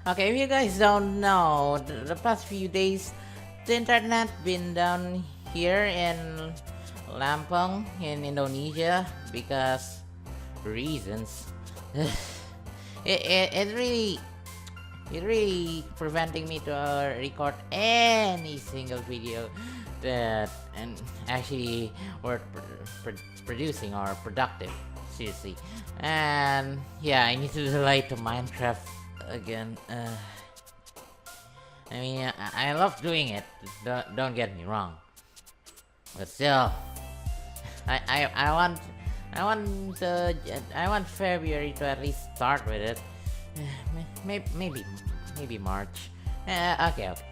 Okay, if you guys don't know, the past few days, the internet been down here in Lampung in Indonesia because reasons. It really preventing me to record any single video that and actually worth producing or productive, seriously. And yeah, I need to relate to Minecraft again. I mean, I love doing it, don't get me wrong, but still, I want I want February to at least start with it. Maybe March. Okay, okay.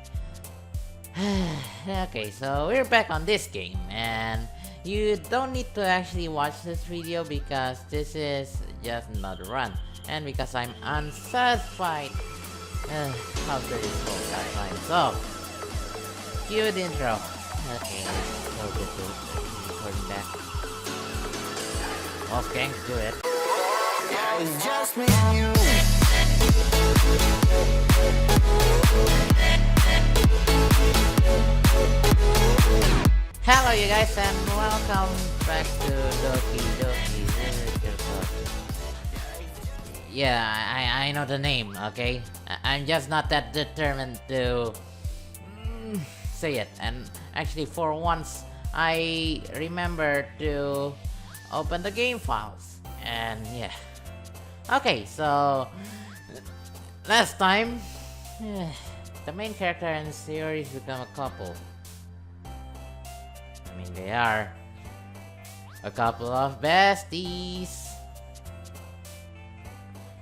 Okay, so we're back on this game, and you don't need to actually watch this video because this is just another run, and because I'm unsatisfied after this whole time. So, cue the intro. Okay, so good to recording back. Wolfgang, do it. Yeah, it's just me and you. Hello you guys and welcome back to Doki. Yeah, I know the name, okay? I'm just not that determined to say it. And actually for once, I remember to open the game files. And yeah. Okay, so last time, the main character and the series become a couple. I mean, they are a couple of besties.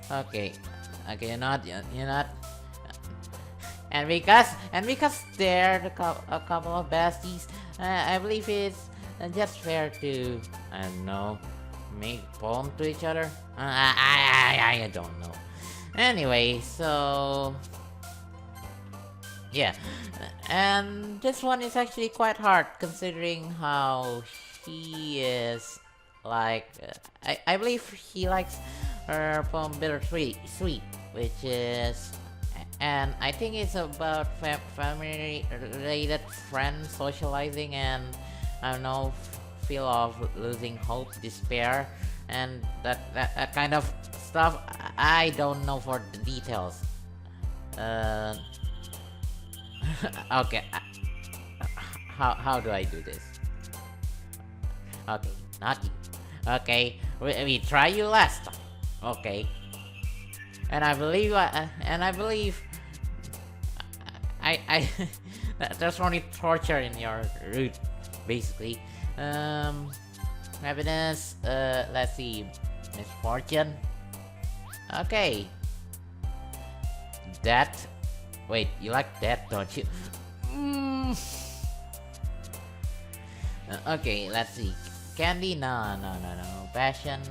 Okay, you're not. And because they're a couple of besties, I believe it's just fair to, I don't know, make poem to each other. I don't know. Anyway, so yeah, and this one is actually quite hard considering how he is like. I believe he likes her poem bittersweet, which is, and I think it's about family related friends socializing and I don't know, feel of losing hope, despair, and that kind of stuff. I don't know for the details. Okay, how do I do this? Okay, not you. Okay, we try you last time. Okay, and I believe I there's only torture in your route, basically. Happiness. Let's see, misfortune. Okay, that. Wait, you like that, don't you? Okay, let's see. Candy? No. Passion?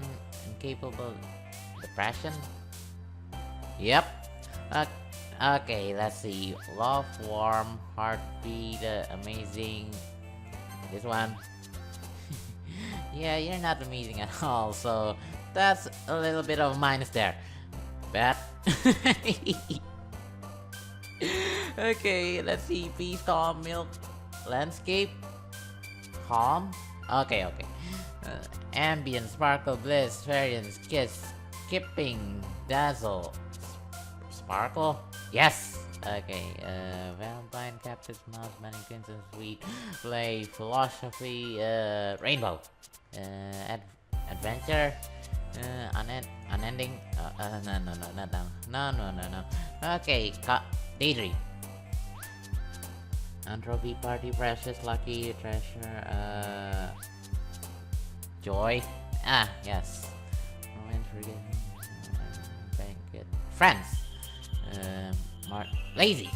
Incapable? Depression? Yep. Okay, let's see. Love, warm, heartbeat, amazing. This one. Yeah, you're not amazing at all, so that's a little bit of minus there. Bad. Okay, let's see. Peace, calm, milk, landscape, calm. Okay. Ambient, sparkle, bliss, variance, kiss, skipping, dazzle, sparkle. Yes. Okay. Valentine, captive, mouse, mannequins, and sweet, play, philosophy, rainbow, adventure. Unending. No. Okay, daydream. Entropy, party, precious, lucky, treasure, joy. Yes. Romance, forgetting, banquet, friends. Lazy.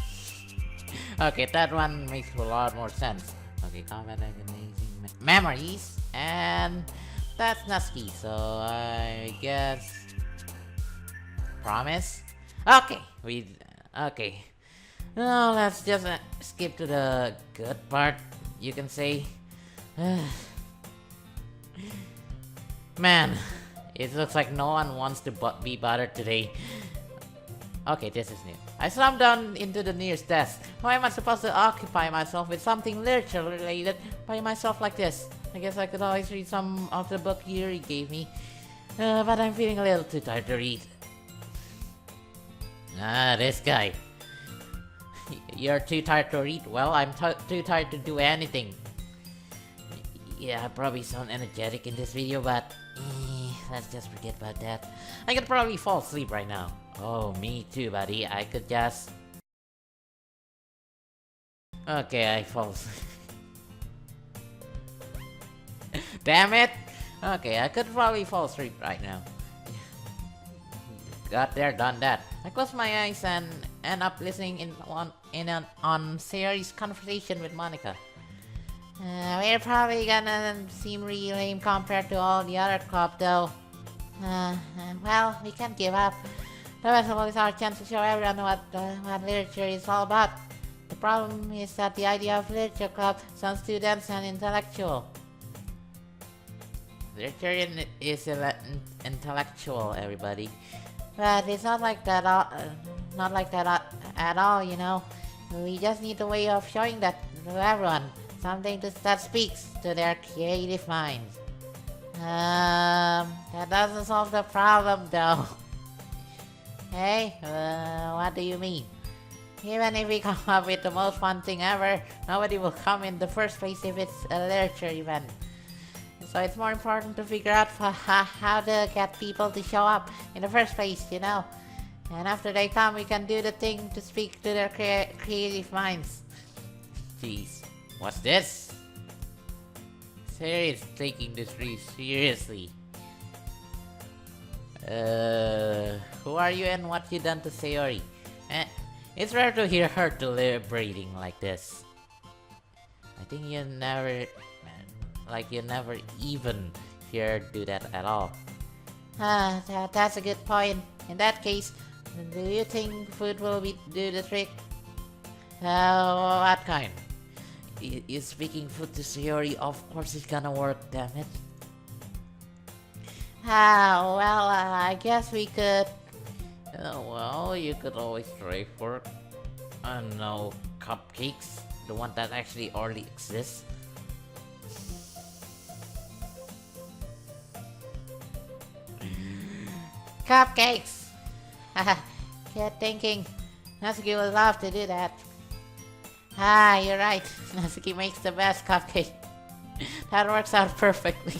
Okay, that one makes a lot more sense. Okay, combat, amazing, memories, and that's Nusky, so I guess promise. Okay, okay. Now let's just skip to the good part, you can say. Man, it looks like no one wants to be bothered today. Okay, this is new. I slammed down into the nearest desk. How am I supposed to occupy myself with something literature related by myself like this? I guess I could always read some of the book Yuri gave me. But I'm feeling a little too tired to read. Ah, this guy. You're too tired to read? Well, I'm too tired to do anything. Yeah, I probably sound energetic in this video, but let's just forget about that. I could probably fall asleep right now. Oh, me too, buddy. I could just... Okay, I fall asleep. Damn it! Okay, I could probably fall asleep right now. Got there, done that. I close my eyes and end up listening in an Sayori's conversation with Monica. We're probably gonna seem really lame compared to all the other club though. Well, we can't give up. The festival is our chance to show everyone what literature is all about. The problem is that the idea of literature club sounds too dense and intellectual. Literature is intellectual, everybody. But it's not like that. Not like that at all, you know. We just need a way of showing that to everyone. Something that speaks to their creative minds. That doesn't solve the problem, though. Hey, what do you mean? Even if we come up with the most fun thing ever, nobody will come in the first place if it's a literature event. So it's more important to figure out how to get people to show up in the first place, you know. And after they come, we can do the thing to speak to their creative minds. Jeez, what's this? Sayori is taking this really seriously. Who are you and what you done to Sayori? It's rare to hear her deliberating like this. I think you never even hear her do that at all. That's a good point. In that case, do you think food will do the trick? What kind? You speaking food to Sayori, of course it's gonna work, damn it. Well, I guess we could... well, you could always try for... no, cupcakes. The one that actually already exists. Cupcakes! Good thinking. Natsuki would love to do that. You're right. Natsuki makes the best cupcake. That works out perfectly.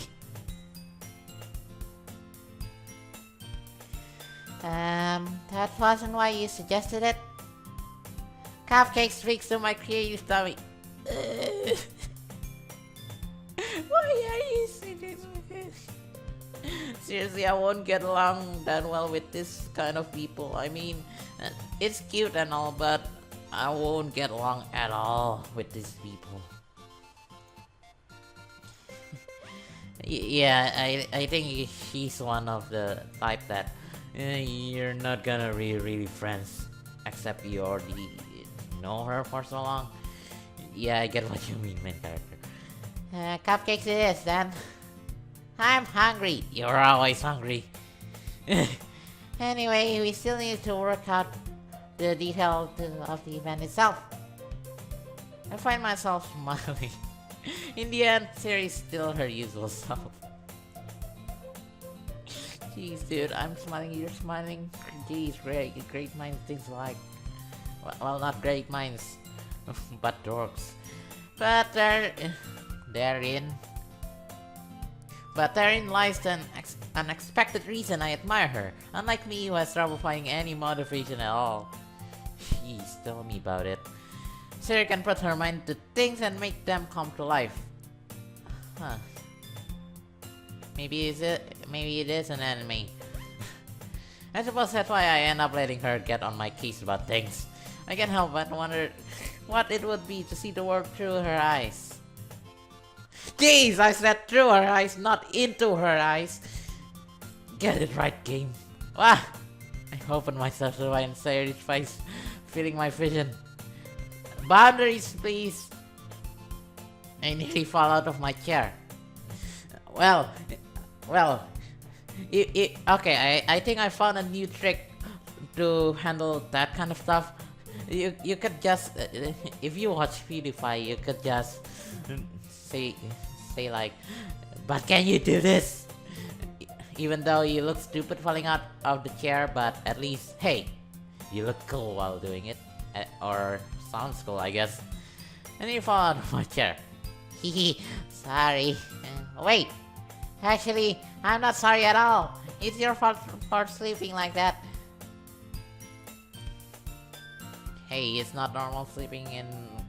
That wasn't why you suggested it. Cupcake speaks to my creative tummy. Why are you sitting with it? Seriously, I won't get along that well with this kind of people. I mean, it's cute and all, but I won't get along at all with these people. Yeah, I think she's one of the type that you're not gonna be really friends, except you already know her for so long. Yeah, I get what you mean, main character. Cupcakes it is, then. I'm hungry. You're always hungry. Anyway, we still need to work out the details of the event itself. I find myself smiling. In the end, Sayori's still her usual self. Jeez, dude, I'm smiling, you're smiling. Jeez, great minds things like... Well, not great minds, but dorks. But therein lies an unexpected reason I admire her. Unlike me, who has trouble finding any motivation at all. Jeez, tell me about it. Sayori can put her mind to things and make them come to life. Huh. Maybe it is an anime. I suppose that's why I end up letting her get on my case about things. I can't help but wonder what it would be to see the world through her eyes. Jeez, I said through her eyes, not into her eyes. Get it right, game. Wah! I opened myself to find Sayori's face, feeling my vision. Boundaries, please. I nearly fall out of my chair. Okay, I think I found a new trick to handle that kind of stuff. You could just if you watch PewDiePie, you could just say like, but can you do this? Even though you look stupid falling out of the chair, but at least, hey, you look cool while doing it. Or sounds cool, I guess. And you fall out of my chair. Hehe, sorry. Wait, actually, I'm not sorry at all. It's your fault for sleeping like that. Hey, it's not normal sleeping in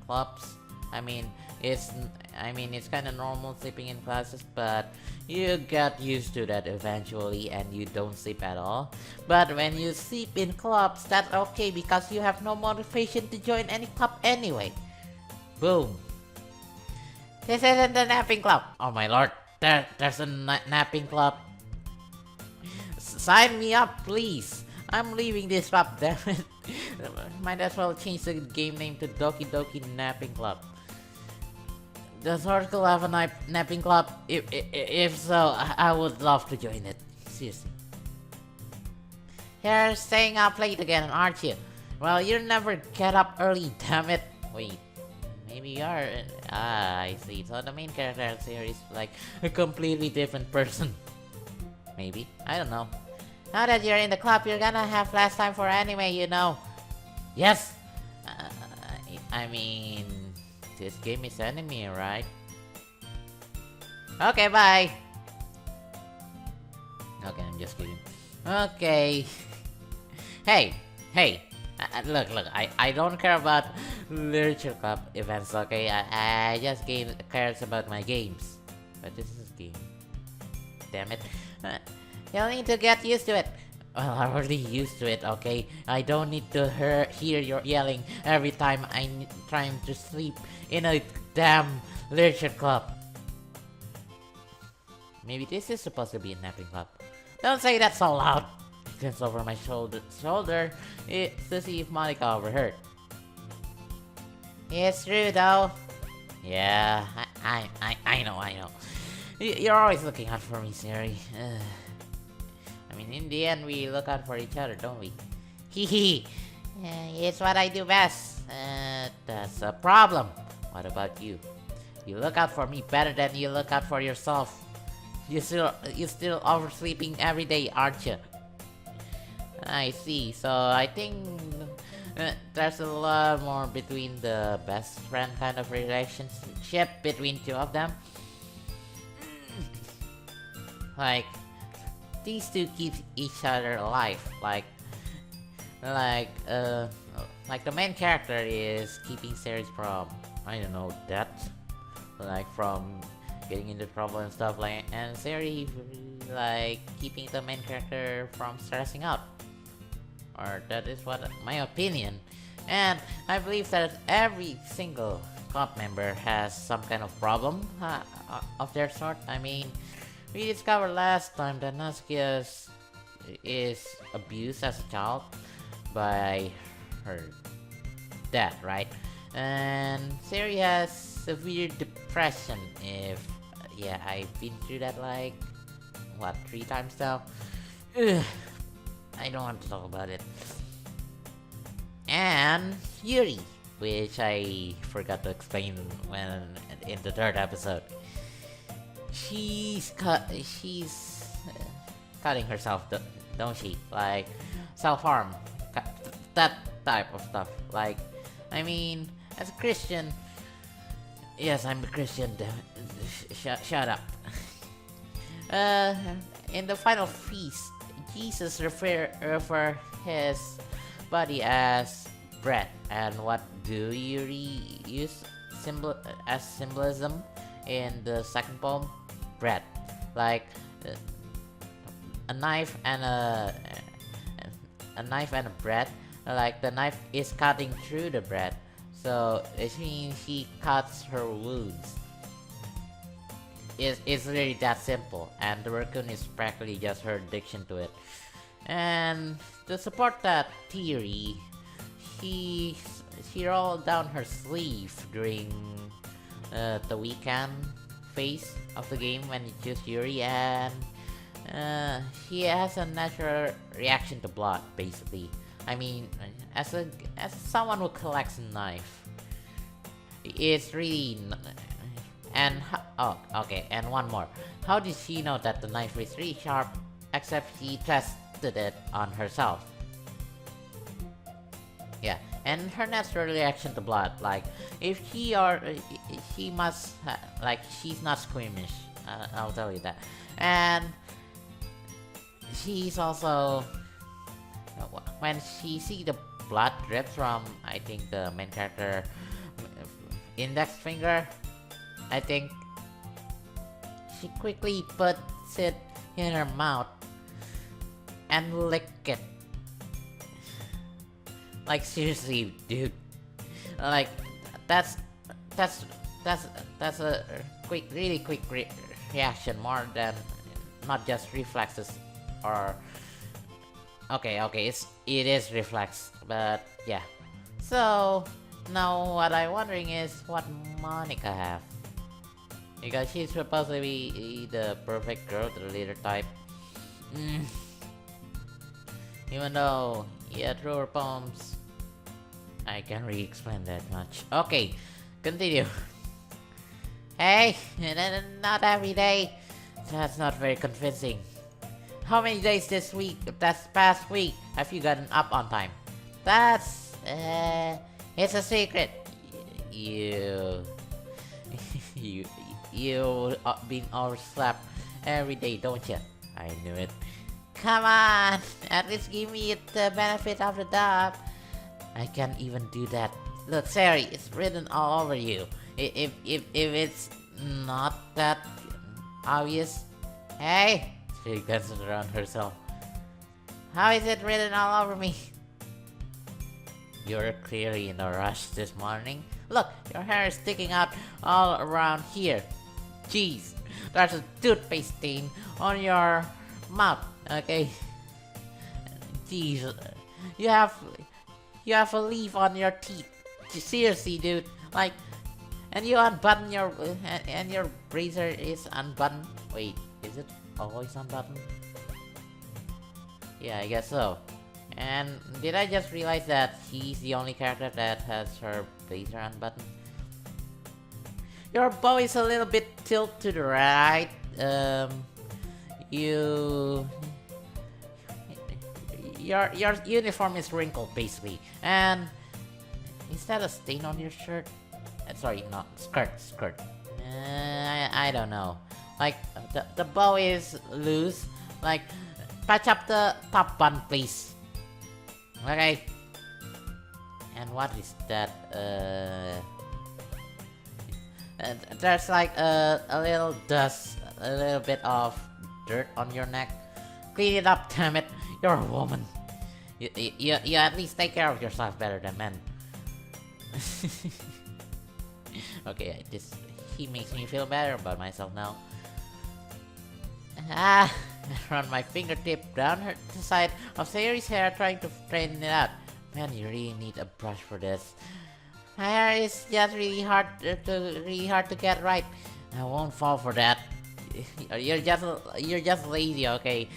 clubs. I mean, it's kind of normal sleeping in classes, but you get used to that eventually and you don't sleep at all. But when you sleep in clubs, that's okay because you have no motivation to join any club anyway. Boom. This isn't the napping club. Oh my lord, there's a napping club. Sign me up, please. I'm leaving this club, damn it. Might as well change the game name to Doki Napping Club. Does Oracle have a napping club? If so, I would love to join it. Seriously. You're staying up late again, aren't you? Well, you never get up early, damn it. Wait, maybe you are. I see. So the main character in the series is like a completely different person. Maybe. I don't know. Now that you're in the club, you're gonna have less time for anime, you know. Yes! I mean, this game is anime, right? Okay, bye! Okay, I'm just kidding. Okay. Hey! Look, I don't care about literature club events, okay? I just cares about my games. But this is a game. Damn it. You'll need to get used to it. Well, I'm already used to it, okay? I don't need to hear your yelling every time I'm trying to sleep in a damn literature club. Maybe this is supposed to be a napping club. Don't say that so loud. I glance over my shoulder to see if Monica overheard. It's true though. Yeah, I know. You're always looking out for me, Siri. I mean, in the end, we look out for each other, don't we? Hehe. It's what I do best. That's a problem. What about you? You look out for me better than you look out for yourself. You still oversleeping every day, aren't you? I see. So I think there's a lot more between the best friend kind of relationship between two of them. Like, these two keep each other alive. Like the main character is keeping Ceres from, I don't know, death, like from getting into trouble and stuff, like, and Ceres like keeping the main character from stressing out, or that is what my opinion. And I believe that every single club member has some kind of problem of their sort. I mean, we discovered last time that Natsuki is abused as a child by her dad, right? And Siri has severe depression. Yeah, I've been through that like, what, 3 times now? Ugh, I don't want to talk about it. And Yuri, which I forgot to explain when in the 3rd episode. She's cutting herself, don't she? Like self-harm, that type of stuff. Like, I mean, as a Christian, yes, I'm a Christian. Shut up. In the final feast, Jesus refer his body as bread, and what do Yuri use as symbolism in the 2nd poem? Bread, like a knife and a bread. Like the knife is cutting through the bread, so it means she cuts her wounds. It's really that simple, and the raccoon is practically just her addiction to it. And to support that theory, she rolled down her sleeve during the weekend phase of the game when you choose Yuri, and he has a natural reaction to blood, basically. I mean, as someone who collects knife, it's really oh, okay, and one more. How did she know that the knife is really sharp? Except she tested it on herself. Yeah, and her natural reaction to blood, like if she must like she's not squeamish. I'll tell you that, and she's also when she see the blood drip from I think the main character index finger, I think she quickly puts it in her mouth and lick it. Like seriously, dude. Like that's that's a really quick reaction, more than not just reflexes or okay, it is reflex, but yeah. So now what I'm wondering is what Monica have, because she's supposed to be the perfect girl, the leader type. Even though, yeah, through her poems, I can't really explain that much. Okay, continue. Hey, not every day. That's not very convincing. How many days this past week, have you gotten up on time? That's, it's a secret. You, you been overslept every day, don't you? I knew it. Come on, at least give me the benefit of the doubt. I can't even do that. Look, Sari, it's written all over you. If it's not that obvious, hey, she gets around herself. How is it written all over me? You're clearly in a rush this morning. Look, your hair is sticking out all around here. Jeez, there's a toothpaste stain on your mouth. Okay. Jeez, you have a leaf on your teeth. Seriously, dude. Like, and you unbutton your and your brazier is unbuttoned. Wait, is it always unbuttoned? Yeah, I guess so. And did I just realize that she's the only character that has her blazer unbuttoned? Your bow is a little bit tilted to the right. Your uniform is wrinkled basically, and is that a stain on your shirt? Sorry, not skirt. I don't know. Like the bow is loose. Like patch up the top button, please. Okay. And what is that? There's like a little dust, a little bit of dirt on your neck. Clean it up, damn it. You're a woman. You at least take care of yourself better than men. Okay, he makes me feel better about myself now. I run my fingertip down the side of Sayori's hair, trying to straighten it out. Man, you really need a brush for this. My hair is just really hard to get right. I won't fall for that. You're just lazy, okay?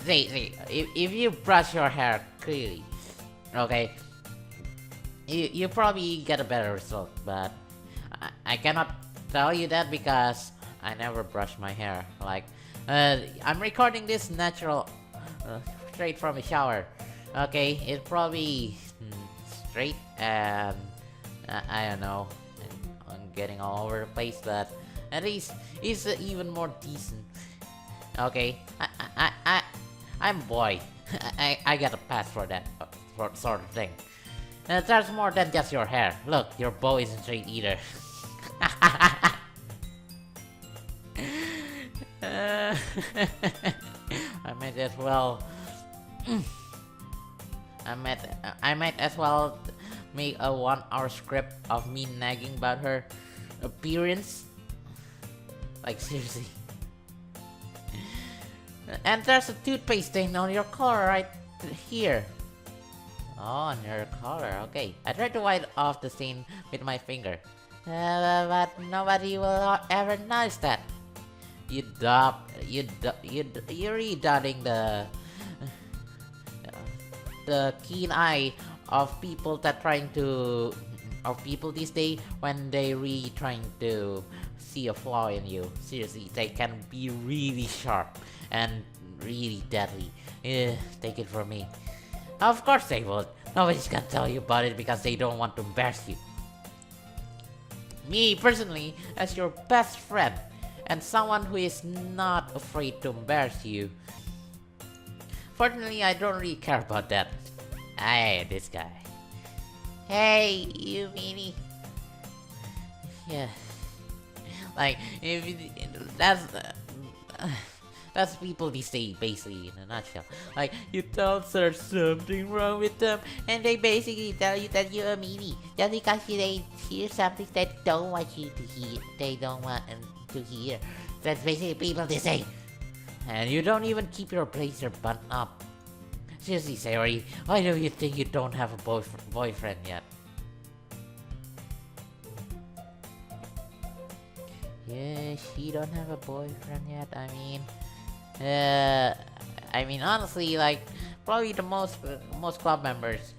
See, if you brush your hair clearly, okay, you probably get a better result, but I cannot tell you that because I never brush my hair. Like, I'm recording this natural, straight from a shower. Okay, it's probably straight and I don't know, I'm getting all over the place, but at least it's even more decent. Okay, I'm boy. I got a pass for that sort of thing. There's more than just your hair. Look, your bow isn't straight either. I might as well. I might as well make a 1-hour script of me nagging about her appearance. Like seriously. And there's a toothpaste stain on your collar right here. Oh, on your collar. Okay. I tried to wipe off the stain with my finger, but nobody will ever notice that. You're really dotting the the keen eye of people that trying to of people these days when they really trying to see a flaw in you. Seriously, they can be really sharp and really deadly. Take it from me. Of course they would. Nobody's gonna tell you about it because they don't want to embarrass you. Me personally, as your best friend and someone who is not afraid to embarrass you, fortunately I don't really care about that. Hey, this guy. Hey, you meanie. Yeah. Like, if that's people these days, basically, in a nutshell. Like, you tell there's something wrong with them, and they basically tell you that you're a meanie. Just because they hear something they don't want you to hear. They don't want to hear. That's basically people these days. And you don't even keep your blazer buttoned up. Seriously, Sayori, why do you think you don't have a boyfriend yet? Yeah, she don't have a boyfriend yet. I mean, honestly, like, probably the most club members.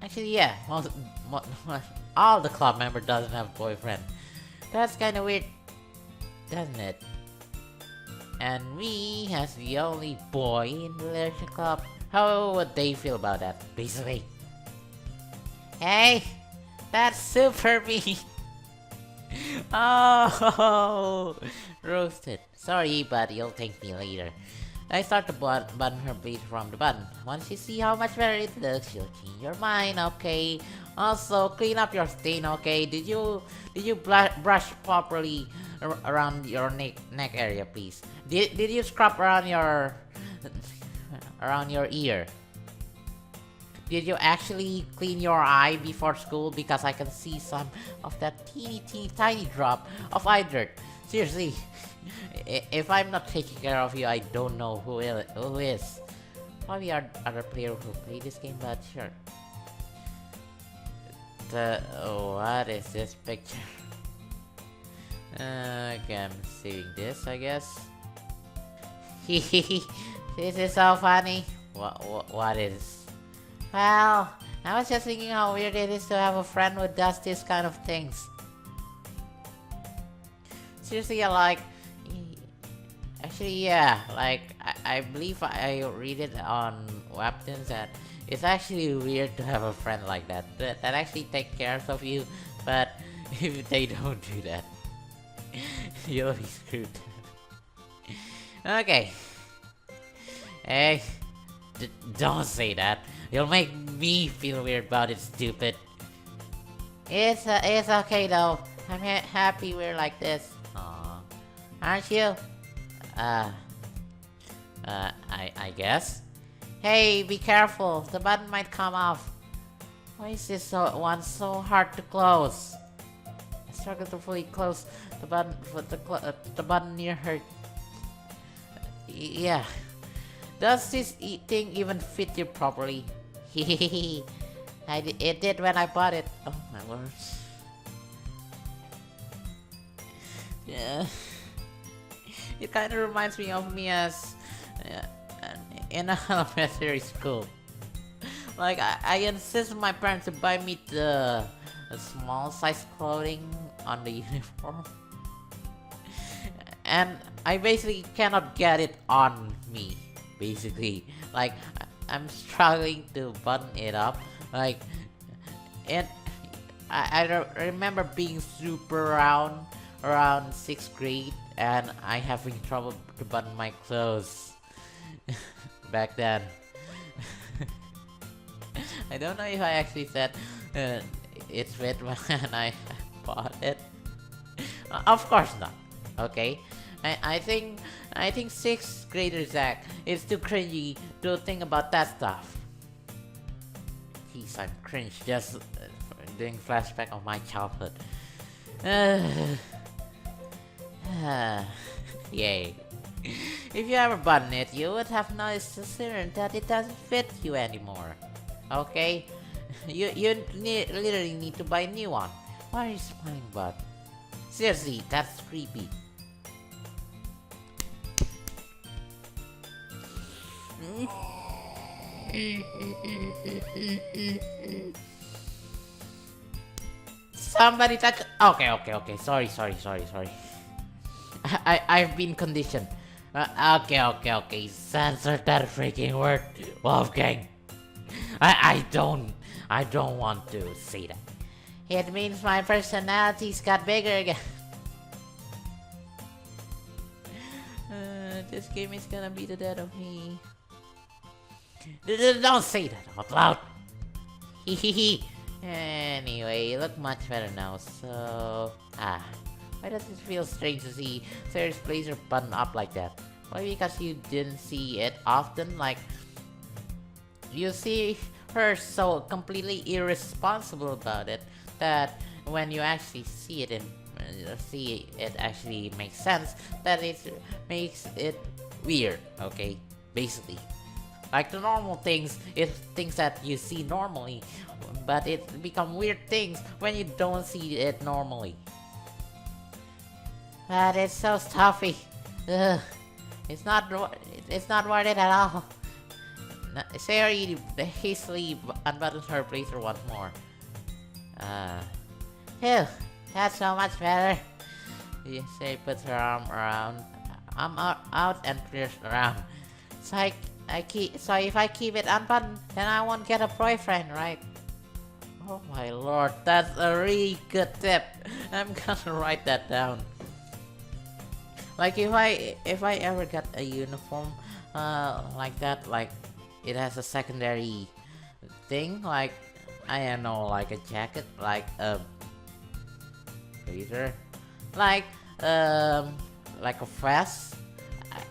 Actually, yeah, all the club member doesn't have a boyfriend. That's kind of weird, doesn't it? And me, as the only boy in the leisure club, how would they feel about that, basically? Hey, that's super me. Oh, roasted. Sorry, but you'll thank me later. I start to button her bleed from the button. Once you see how much better it looks, you'll change your mind, okay? Also, clean up your stain, okay? Did you brush properly around your neck area, please? Did you scrub around your ear? Did you actually clean your eye before school? Because I can see some of that teeny tiny drop of eye dirt. Seriously, if I'm not taking care of you, I don't know who is. Probably our other player who play this game, but sure. What is this picture? Okay, I'm saving this, I guess. This is so funny. What is? Well, I was just thinking how weird it is to have a friend who does this kind of things. Seriously, actually, yeah, like, I believe I read it on Webtoons that it's actually weird to have a friend like that actually take care of you, but if they don't do that, you'll be screwed. Okay. Hey, don't say that. You'll make me feel weird about it, stupid. It's okay though. I'm happy we're like this. Aww. Aren't you? I guess. Hey, be careful. The button might come off. Why is this one so hard to close? I struggle to fully close the button. The button near her. Yeah. Does this thing even fit you properly? It did when I bought it. Oh my words. Yeah. It kind of reminds me of me as in elementary school. Like, I insist my parents to buy me the small size clothing on the uniform. And I basically cannot get it on me. Basically, like, I'm struggling to button it up. Like, and I remember being super around 6th grade, and I having trouble to button my clothes back then. I don't know if I actually said it's fit when I bought it. Of course not. Okay, I think 6th grader Zach is too cringy to think about that stuff. Jeez, I'm cringe just doing flashback of my childhood. Yay. If you ever button it, you would have noticed soon that it doesn't fit you anymore. Okay? You literally need to buy a new one. Why are you smiling, bud? Seriously, that's creepy. Somebody touch. Okay. Sorry. I've been conditioned. Okay. Censor that freaking word, Wolfgang. I don't want to say that. It means my personality's got bigger again. This game is gonna be the death of me. Don't say that out loud. Hehehe. Anyway, you look much better now, so... why does it feel strange to see Sarah's blazer button up like that? Maybe because you didn't see it often, like... You see her so completely irresponsible about it, that when you actually see it it actually makes sense, that it makes it weird, okay? Basically. Like the normal things, it's things that you see normally, but it become weird things when you don't see it normally. But it's so stuffy. Ugh. It's not worth it at all. Sarah hastily unbuttons her blazer once more. Phew, that's so much better. Sarah puts her arm around. I'm out and clears around. So if I keep it unbuttoned, then I won't get a boyfriend, right? Oh my lord, that's a really good tip. I'm gonna write that down. Like if I ever get a uniform like that, like it has a secondary thing, like I don't know, like a jacket, like a blazer, like a vest.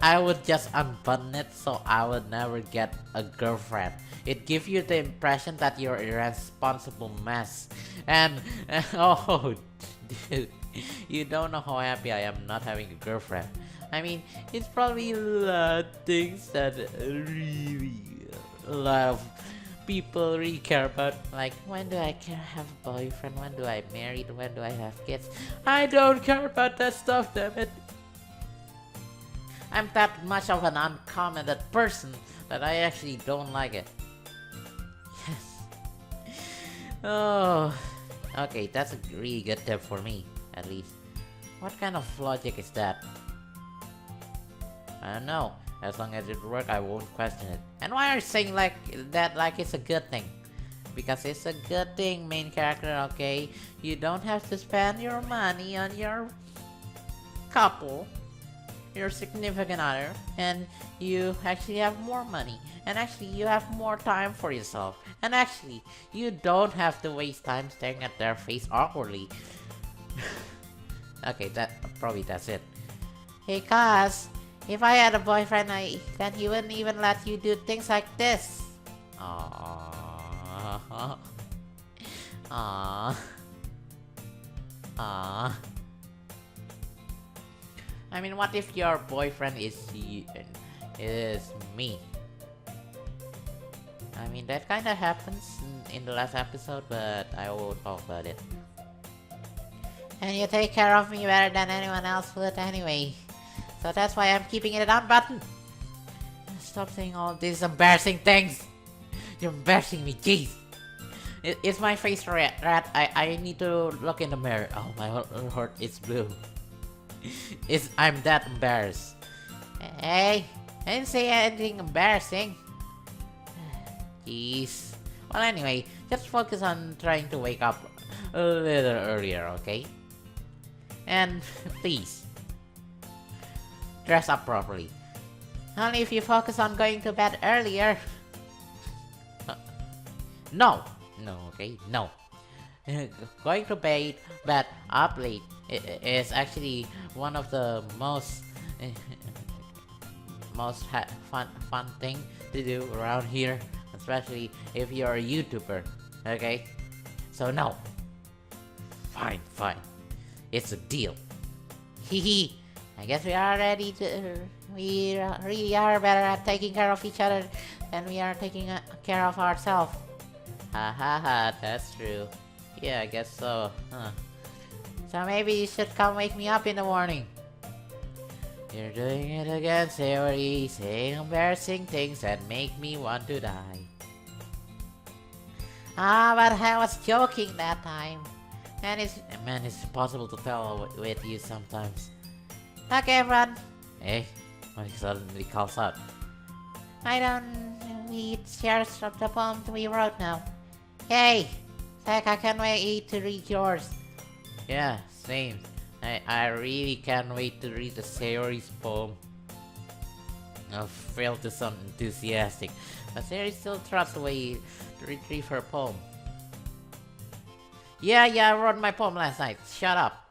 I would just unbutton it so I would never get a girlfriend. It gives you the impression that you're a irresponsible mess. And oh, dude, you don't know how happy I am not having a girlfriend. I mean, it's probably a lot of things that really a lot of people really care about. Like, when do I have a boyfriend? When do I marry? When do I have kids? I don't care about that stuff, damn it. I'm that much of an uncommented person that I actually don't like it. Yes. Oh. Okay, that's a really good tip for me, at least. What kind of logic is that? I don't know. As long as it works, I won't question it. And why are you saying like that like it's a good thing? Because it's a good thing, main character, okay? You don't have to spend your money on your couple, your significant other, and you actually have more money, and actually you have more time for yourself, and actually you don't have to waste time staring at their face awkwardly. Okay, that's it. Hey Kaz, if I had a boyfriend, then he wouldn't even let you do things like this. Aww. Aww. Aww. I mean, what if your boyfriend is me? I mean, that kind of happens in the last episode, but I won't talk about it. And you take care of me better than anyone else would anyway. So that's why I'm keeping it unbuttoned. Stop saying all these embarrassing things. You're embarrassing me, jeez. It's my face red. I need to look in the mirror. Oh, my heart is blue. I'm that embarrassed. Hey, I didn't say anything embarrassing. Jeez. Well, anyway, just focus on trying to wake up a little earlier, okay? And please, dress up properly. Only if you focus on going to bed earlier. No, okay, no. Going to bed up late is actually one of the most fun thing to do around here, especially if you're a YouTuber. Okay, so no. Fine, it's a deal. Hehe. I guess we really are better at taking care of each other than we are taking care of ourselves. Ha, that's true. Yeah, I guess so. Huh. So maybe you should come wake me up in the morning. You're doing it again, Sayori, saying embarrassing things that make me want to die. Ah, but I was joking that time. Man, it's impossible to tell with you sometimes. Okay, everyone. Hey, when he suddenly calls out. I don't read shares of the poem we wrote now. Hey, Zach, I can't wait to read yours. Yeah, same. I really can't wait to read the Sayori's poem. I failed to sound enthusiastic, but Sayori still trusts away to retrieve her poem. Yeah, I wrote my poem last night. Shut up.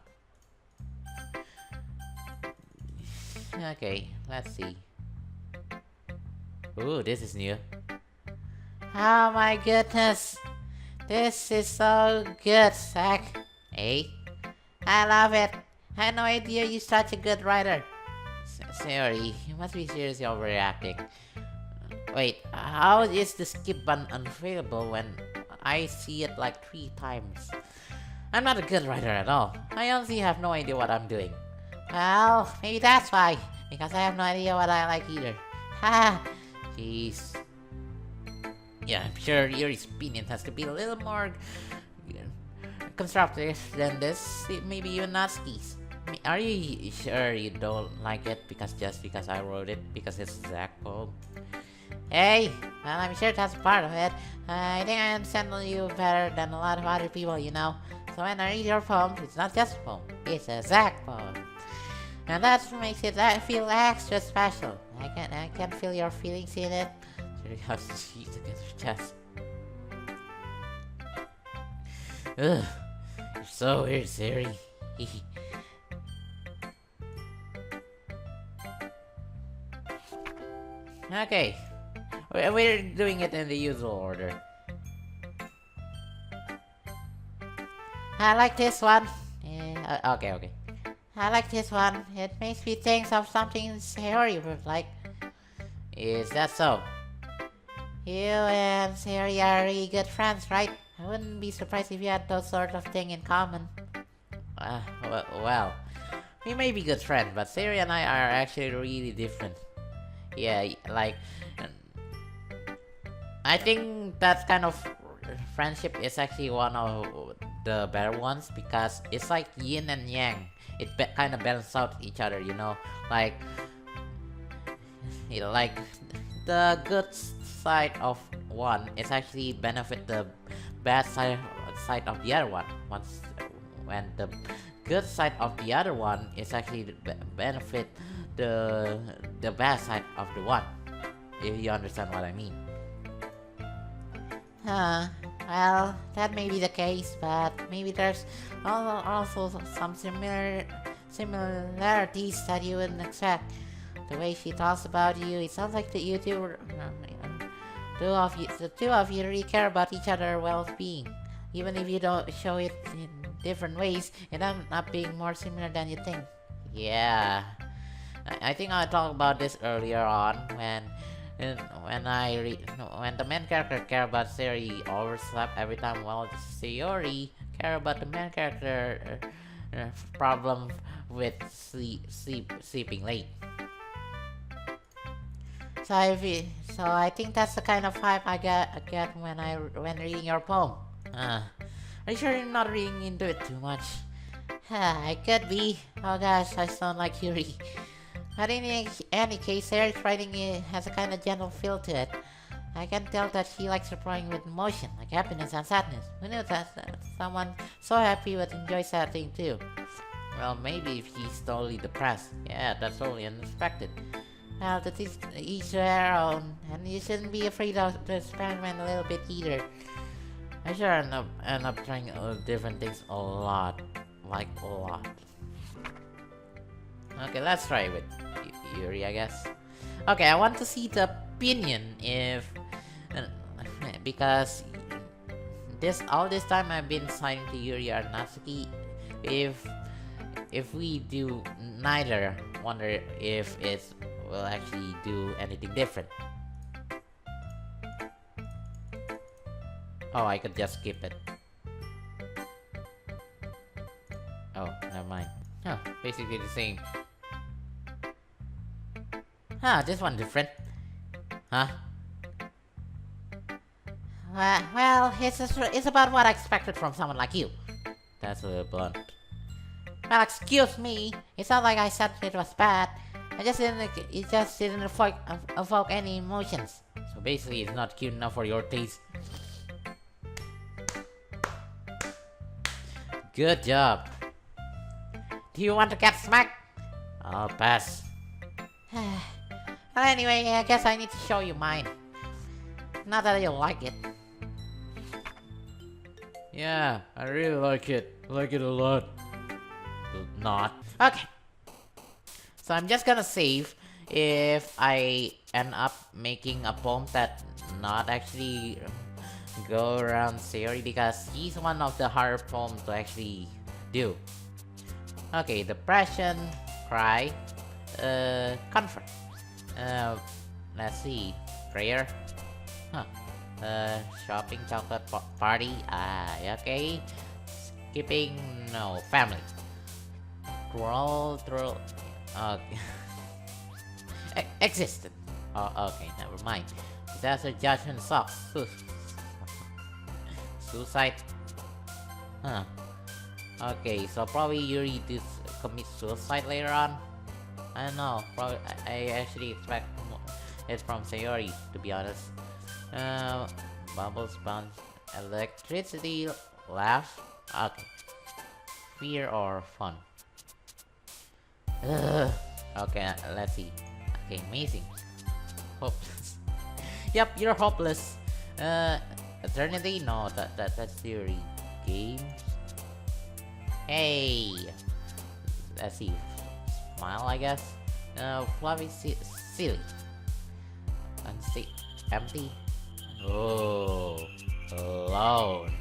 Okay, let's see. Ooh, this is new. Oh my goodness. This is so good, Zach. Hey? I love it. I had no idea you're such a good writer. Sorry, you must be seriously overreacting. Wait, how is the skip button unavailable when I see it like 3 times? I'm not a good writer at all. I honestly have no idea what I'm doing. Well, maybe that's why. Because I have no idea what I like either. Ha! Jeez. Yeah, I'm sure Yuri's opinion has to be a little more constructive than this. Maybe even Natsuki's. Are you sure you don't like it just because I wrote it? Because it's Zach poem? Hey, well, I'm sure that's part of it. I think I understand you better than a lot of other people, you know. So when I read your poem, it's not just a poem, it's a Zach poem. And that makes it feel extra special. I can feel your feelings in it. Curiosity against your chest. Ugh, you're so weird, Siri. Okay, we're doing it in the usual order. I like this one. Okay. I like this one. It makes me think of something Sayori would like. Is that so? You and Sayori are really good friends, right? I wouldn't be surprised if you had those sort of thing in common. Well, we may be good friends, but Sayori and I are actually really different. Yeah, like, I think that kind of friendship is actually one of the better ones because it's like yin and yang. It kind of balances out each other, you know, like the good side of one is actually benefit the bad side of the other one. When the good side of the other one is actually benefit the bad side of the one. If you understand what I mean. Well, that may be the case, but maybe there's also some similarities that you wouldn't expect. The way she talks about you, it sounds like the two of you really care about each other's well-being. Even if you don't show it in different ways, it ends up being more similar than you think. Yeah, I think I talked about this earlier on when the main character care about Sayori overslept every time, while Sayori care about the main character problem with sleeping late. So I think that's the kind of vibe I get when reading your poem. Are you sure you're not reading into it too much? I could be. Oh gosh, I sound like Yuri. But in any case, Sayori's writing has a kind of gentle feel to it. I can tell that she likes replying with emotion, like happiness and sadness. Who knew that someone so happy would enjoy sad thing too? Well, maybe if he's totally depressed. Yeah, that's totally unexpected. Well, that is each their own, and you shouldn't be afraid to experiment a little bit either. I sure end up trying different things a lot. Like a lot. Okay, let's try with Yuri, I guess. Okay, I want to see the opinion because all this time I've been signing to Yuri or Natsuki. If we do neither, wonder if it will actually do anything different. Oh, I could just skip it. Oh, never mind. Oh, basically the same. Huh, this one different. Huh? Well, it's about what I expected from someone like you. That's a little blunt. Well, excuse me. It's not like I said it was bad. It just didn't evoke any emotions. So basically, it's not cute enough for your taste. Good job. Do you want to get smacked? I'll pass. Well, anyway, I guess I need to show you mine. Not that you'll like it. Yeah, I really like it. I like it a lot. Not. Okay. So I'm just gonna save if I end up making a poem that not actually go around Sayori, because he's one of the harder poems to actually do. Okay, depression, cry, comfort. Let's see, prayer. Huh. Shopping, chocolate party. Okay. Skipping, no, family. Troll. Okay. Existed. Oh, okay, never mind. Disaster, judgment, sucks. Suicide. Huh. Okay, so probably Yuri did commit suicide later on. I don't know. Probably I actually expect it from Sayori, to be honest. Bubbles, bounce, electricity, laugh. Okay. Fear or fun. Ugh. Okay, let's see. Okay, amazing. Hopeless. Yep, you're hopeless. Eternity? No, that's theory. Games? Hey! Let's see. Smile, I guess? Fluffy, silly. Empty? Oh. Alone.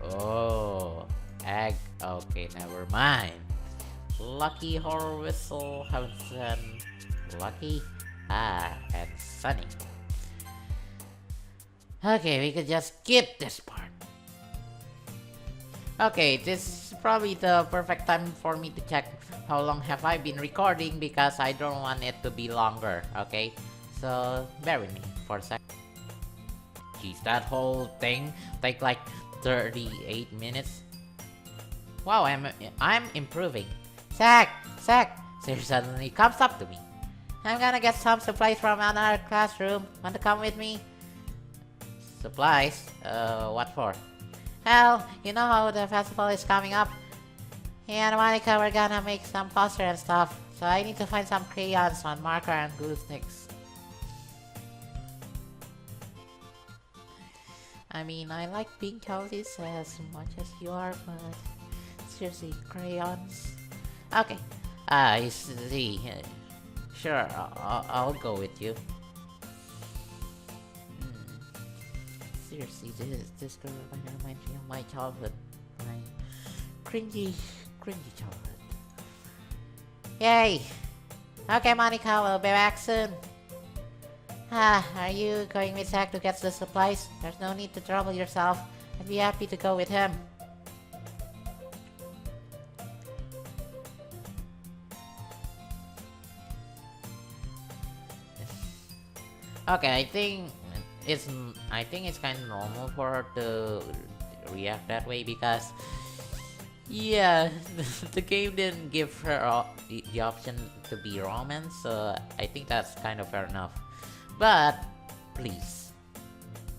Oh. Egg. Okay, never mind. Lucky, horror whistle, heaven, lucky, and sunny. Okay, we could just skip this part. Okay, this is probably the perfect time for me to check how long have I been recording, because I don't want it to be longer, okay? So, bear with me for a sec. Geez, that whole thing take like 38 minutes. Wow, I'm improving. Zach! Sir suddenly comes up to me. I'm gonna get some supplies from another classroom. Want to come with me? Supplies? What for? Well, you know how the festival is coming up? And Monica, we're gonna make some poster and stuff. So I need to find some crayons, one marker, and glue sticks. I mean, I like pink houses as much as you are, but seriously, crayons? Okay, I see. Sure, I'll go with you. Seriously, this girl reminds me of my childhood. My cringy childhood. Yay! Okay, Monica, we'll be back soon. Are you going with Zach to get the supplies? There's no need to trouble yourself. I'd be happy to go with him. Okay, I think it's kind of normal for her to react that way, because yeah, the game didn't give her the option to be romance, so I think that's kind of fair enough. But please,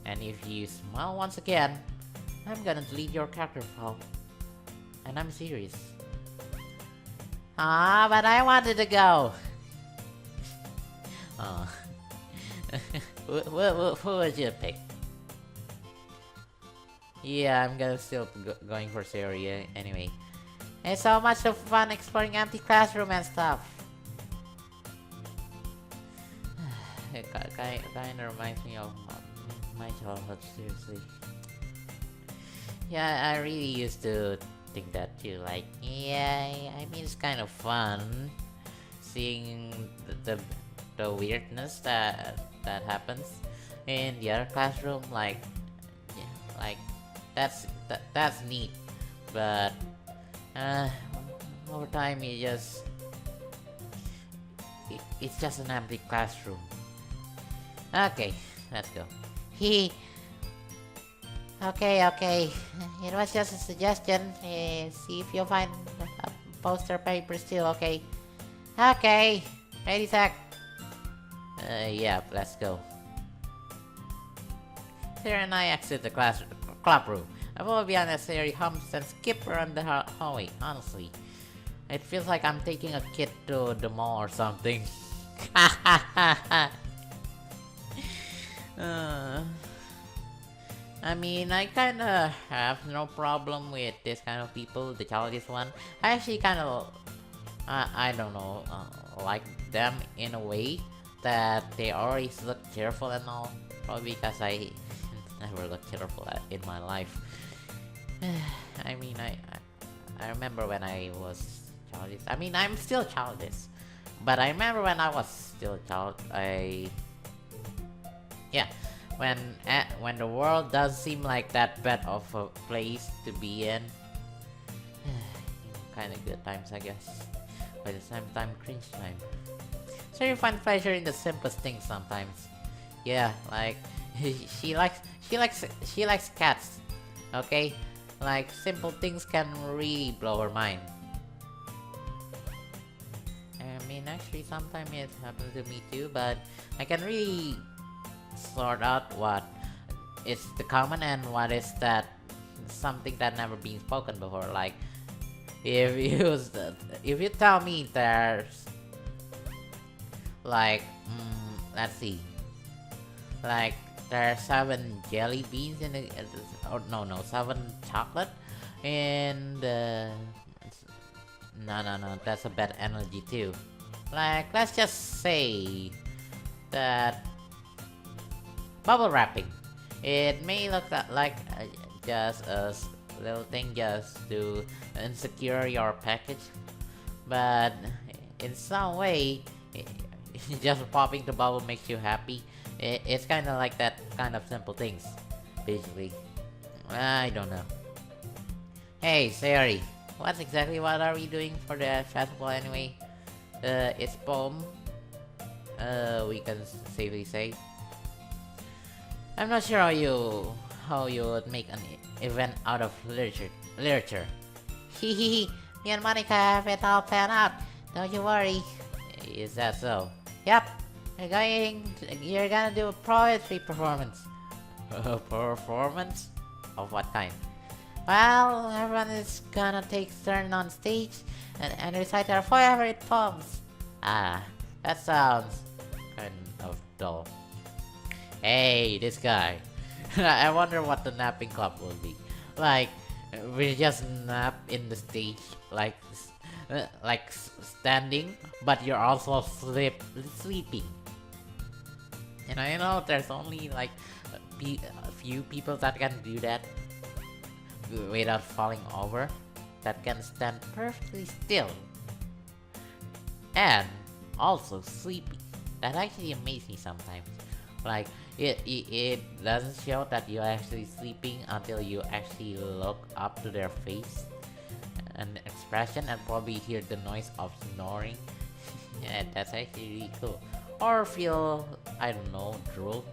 and if you smile once again, I'm gonna delete your character file. And I'm serious. But I wanted to go. Who would you pick? Yeah, I'm gonna still going for Sayori anyway. It's so much of fun exploring empty classroom and stuff. It kinda reminds me of my childhood, seriously. Yeah, I really used to think that too. Like, yeah, I mean, it's kind of fun seeing the weirdness that happens in the other classroom. Like, yeah, like that's neat. But over time, it's just an empty classroom. Okay, let's go. He. Okay. It was just a suggestion. See if you find a poster paper still, okay? Okay. Ready, Zach? Yeah, let's go. Sarah and I exit the club room. I will be unnecessary humps and skip around the hallway, honestly. It feels like I'm taking a kid to the mall or something. I mean, I kinda have no problem with this kind of people, the childish one. I actually kinda, I don't know, like them in a way that they always look cheerful and all. Probably because I never looked cheerful in my life. I mean, I remember when I was childish. I mean, I'm still childish. But I remember when I was still a child, yeah, when the world does seem like that bad of a place to be in. Kind of good times, I guess. But at the same time, cringe time. So you find pleasure in the simplest things sometimes. Yeah, like she likes cats. Okay, like simple things can really blow her mind. I mean, actually, sometimes it happens to me too, but I can really sort out what is the common and what is that something that never been spoken before. Like, if you tell me there's like, let's see, like there are 7 jelly beans in the, or no, 7 chocolate, and no, that's a bad analogy too. Like, let's just say that bubble wrapping. It may look like just a little thing just to insecure your package, but in some way, just popping the bubble makes you happy. It's kind of like that kind of simple things, basically. I don't know. Hey, Sayori, what are we doing for the festival anyway? It's poem. We can safely say. I'm not sure how you would make an event out of literature. Hehehe, me and Monica have it all planned out. Don't you worry. Is that so? Yep. You're gonna do a poetry performance. A performance? Of what kind? Well, everyone is gonna take turn on stage and recite their favorite poems. Ah, that sounds kind of dull. Hey, this guy. I wonder what the napping club will be. Like, we just nap in the stage, like standing, but you're also sleeping. And I know there's only like a few people that can do that without falling over, that can stand perfectly still and also sleepy. That actually amazes me sometimes. Like, it doesn't show that you're actually sleeping until you actually look up to their face and expression and probably hear the noise of snoring. Yeah, that's actually really cool. Or feel, I don't know, drool.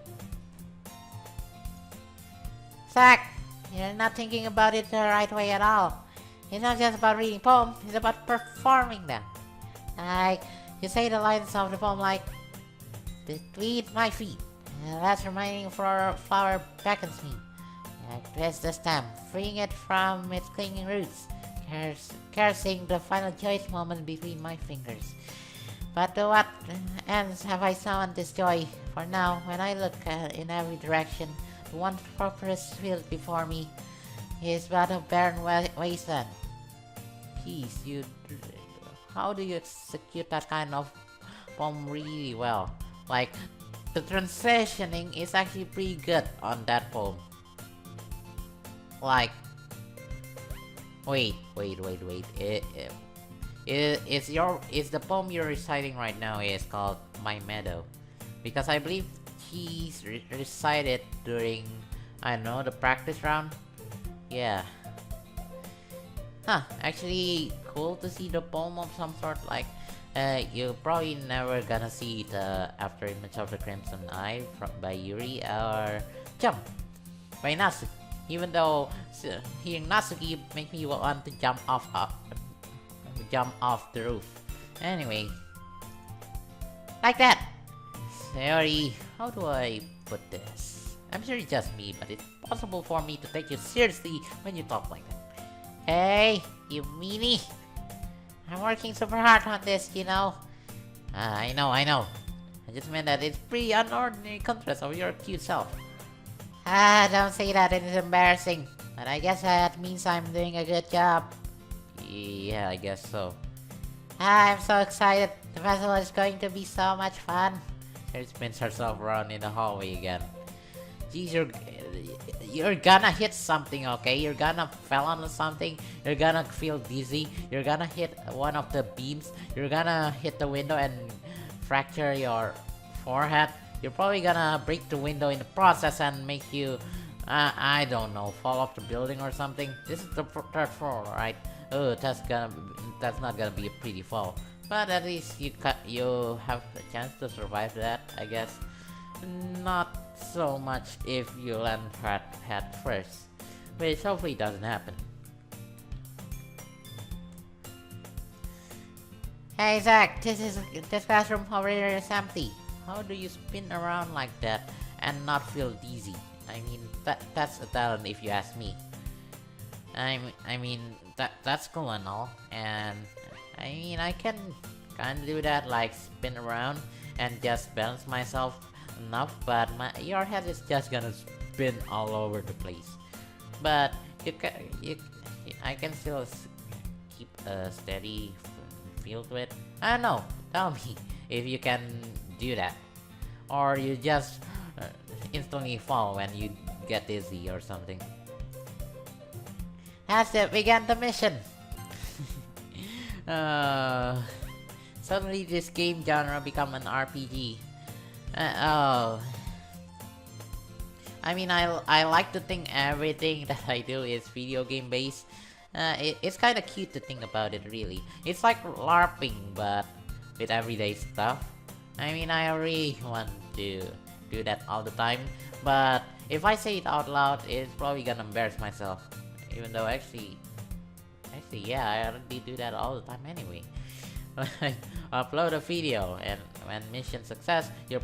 Zach, you're not thinking about it the right way at all. It's not just about reading poems, it's about performing them. Like, you say the lines of the poem like, "Between my feet, that's reminding flower beckons me. I twist the stem, freeing it from its clinging roots, caressing the final joyous moment between my fingers. But to what ends have I summoned this joy? For now, when I look in every direction, the one purpose field before me is but a barren wasteland." Jeez, how do you execute that kind of poem really well? Like, the transitioning is actually pretty good on that poem. Like, wait. It's the poem you're reciting right now is called My Meadow, because I believe he's recited during, I don't know, the practice round. Yeah. Huh, actually cool to see the poem of some sort. Like, You're probably never gonna see the After Image of the Crimson Eye by Yuri or Jump by Natsuki. Even though hearing Natsuki make me want to jump off the roof. Anyway, like that. Sorry, how do I put this? I'm sure it's just me, but it's possible for me to take you seriously when you talk like that. Hey, you meanie! I'm working super hard on this, you know. I know. I just meant that it's pretty unordinary contrast of your cute self. Don't say that, it is embarrassing. But I guess that means I'm doing a good job. Yeah, I guess so. I'm so excited. The festival is going to be so much fun. She spins herself around in the hallway again. Geez, you're gonna hit something, okay? You're gonna fall onto something. You're gonna feel dizzy. You're gonna hit one of the beams. You're gonna hit the window and fracture your forehead. You're probably gonna break the window in the process and make you, I don't know, fall off the building or something. This is the third floor, right? Oh, that's not gonna be a pretty fall. But at least you have a chance to survive that, I guess. Not so much if you land head first, which hopefully doesn't happen. Hey Zach, this classroom over here is empty. How do you spin around like that and not feel dizzy? I mean, that's a talent if you ask me. I mean that's cool and all, and I mean I can kinda do that, like spin around and just balance myself enough, but your head is just gonna spin all over the place. But I can still keep a steady feel to it. I don't know. Tell me if you can do that, or you just instantly fall when you get dizzy or something. That's it. We got the mission. Suddenly, this game genre become an RPG. Oh. I mean, I like to think everything that I do is video game based. It's kind of cute to think about it, really. It's like LARPing, but with everyday stuff. I mean, I really want to do that all the time, but if I say it out loud, it's probably gonna embarrass myself. Even though actually, yeah, I already do that all the time anyway. Upload a video, and when mission success, you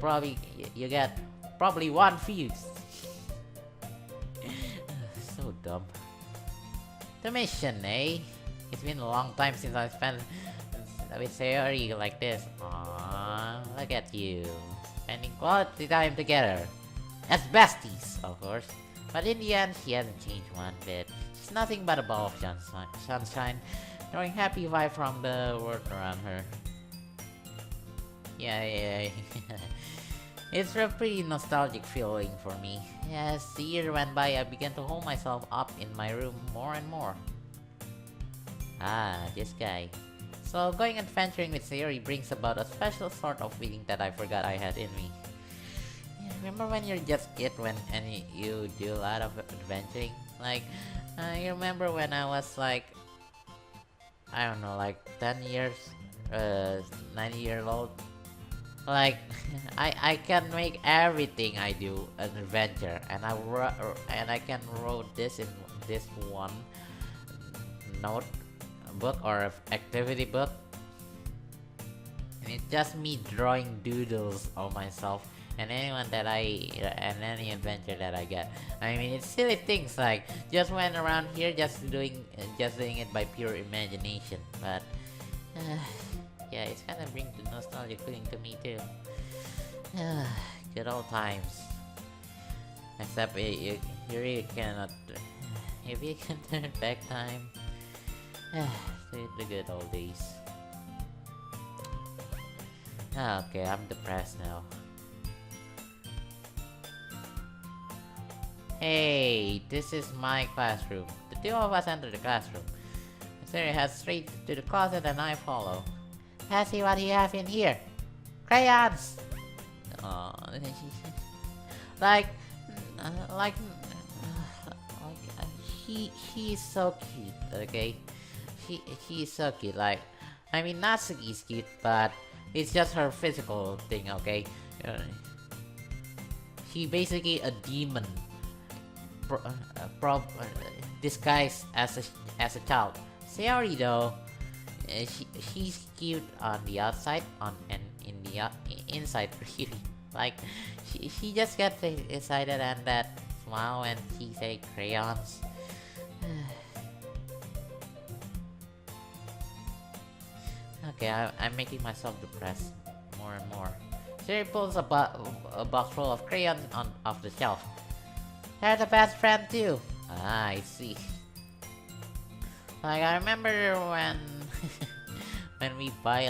get probably 1 views. So dumb. The mission, eh? It's been a long time since I spent with Sayori like this. Aww, look at you, spending quality time together as besties, of course. But in the end, she hasn't changed one bit. She's nothing but a ball of sunshine, throwing happy vibe from the world around her. Yeah. It's a pretty nostalgic feeling for me. As the year went by, I began to hold myself up in my room more and more. This guy. So going adventuring with Sayori brings about a special sort of feeling that I forgot I had in me. Remember when you're just a kid and you do a lot of adventuring? Like, I remember when I was like, I don't know, like 10 years, 9 years old. Like, I can make everything I do an adventure, and I can wrote this in this one note book or activity book, and it's just me drawing doodles of myself and anyone that and any adventure that I get. I mean, it's silly things like just went around here just doing it by pure imagination, but yeah, it's kind of bring the nostalgic feeling to me too. Good old times. Except you really cannot. If you can turn back time, the good old days. Okay, I'm depressed now. Hey, this is my classroom. The two of us enter the classroom. Sarah heads straight to the closet and I follow. Let's see what you have in here. Crayons! He's so cute, okay? He's so cute, like, I mean, Natsuki is cute, but it's just her physical thing, okay? Uh, she basically a demon, disguised as a child. Sayori though, she's cute on the outside, and in the inside really. Like she just gets excited and that smile when she say crayons. Okay, I'm making myself depressed more and more. Sherry pulls a box full of crayons off the shelf. They're the best friend too. Ah, I see. Like I remember when when we buy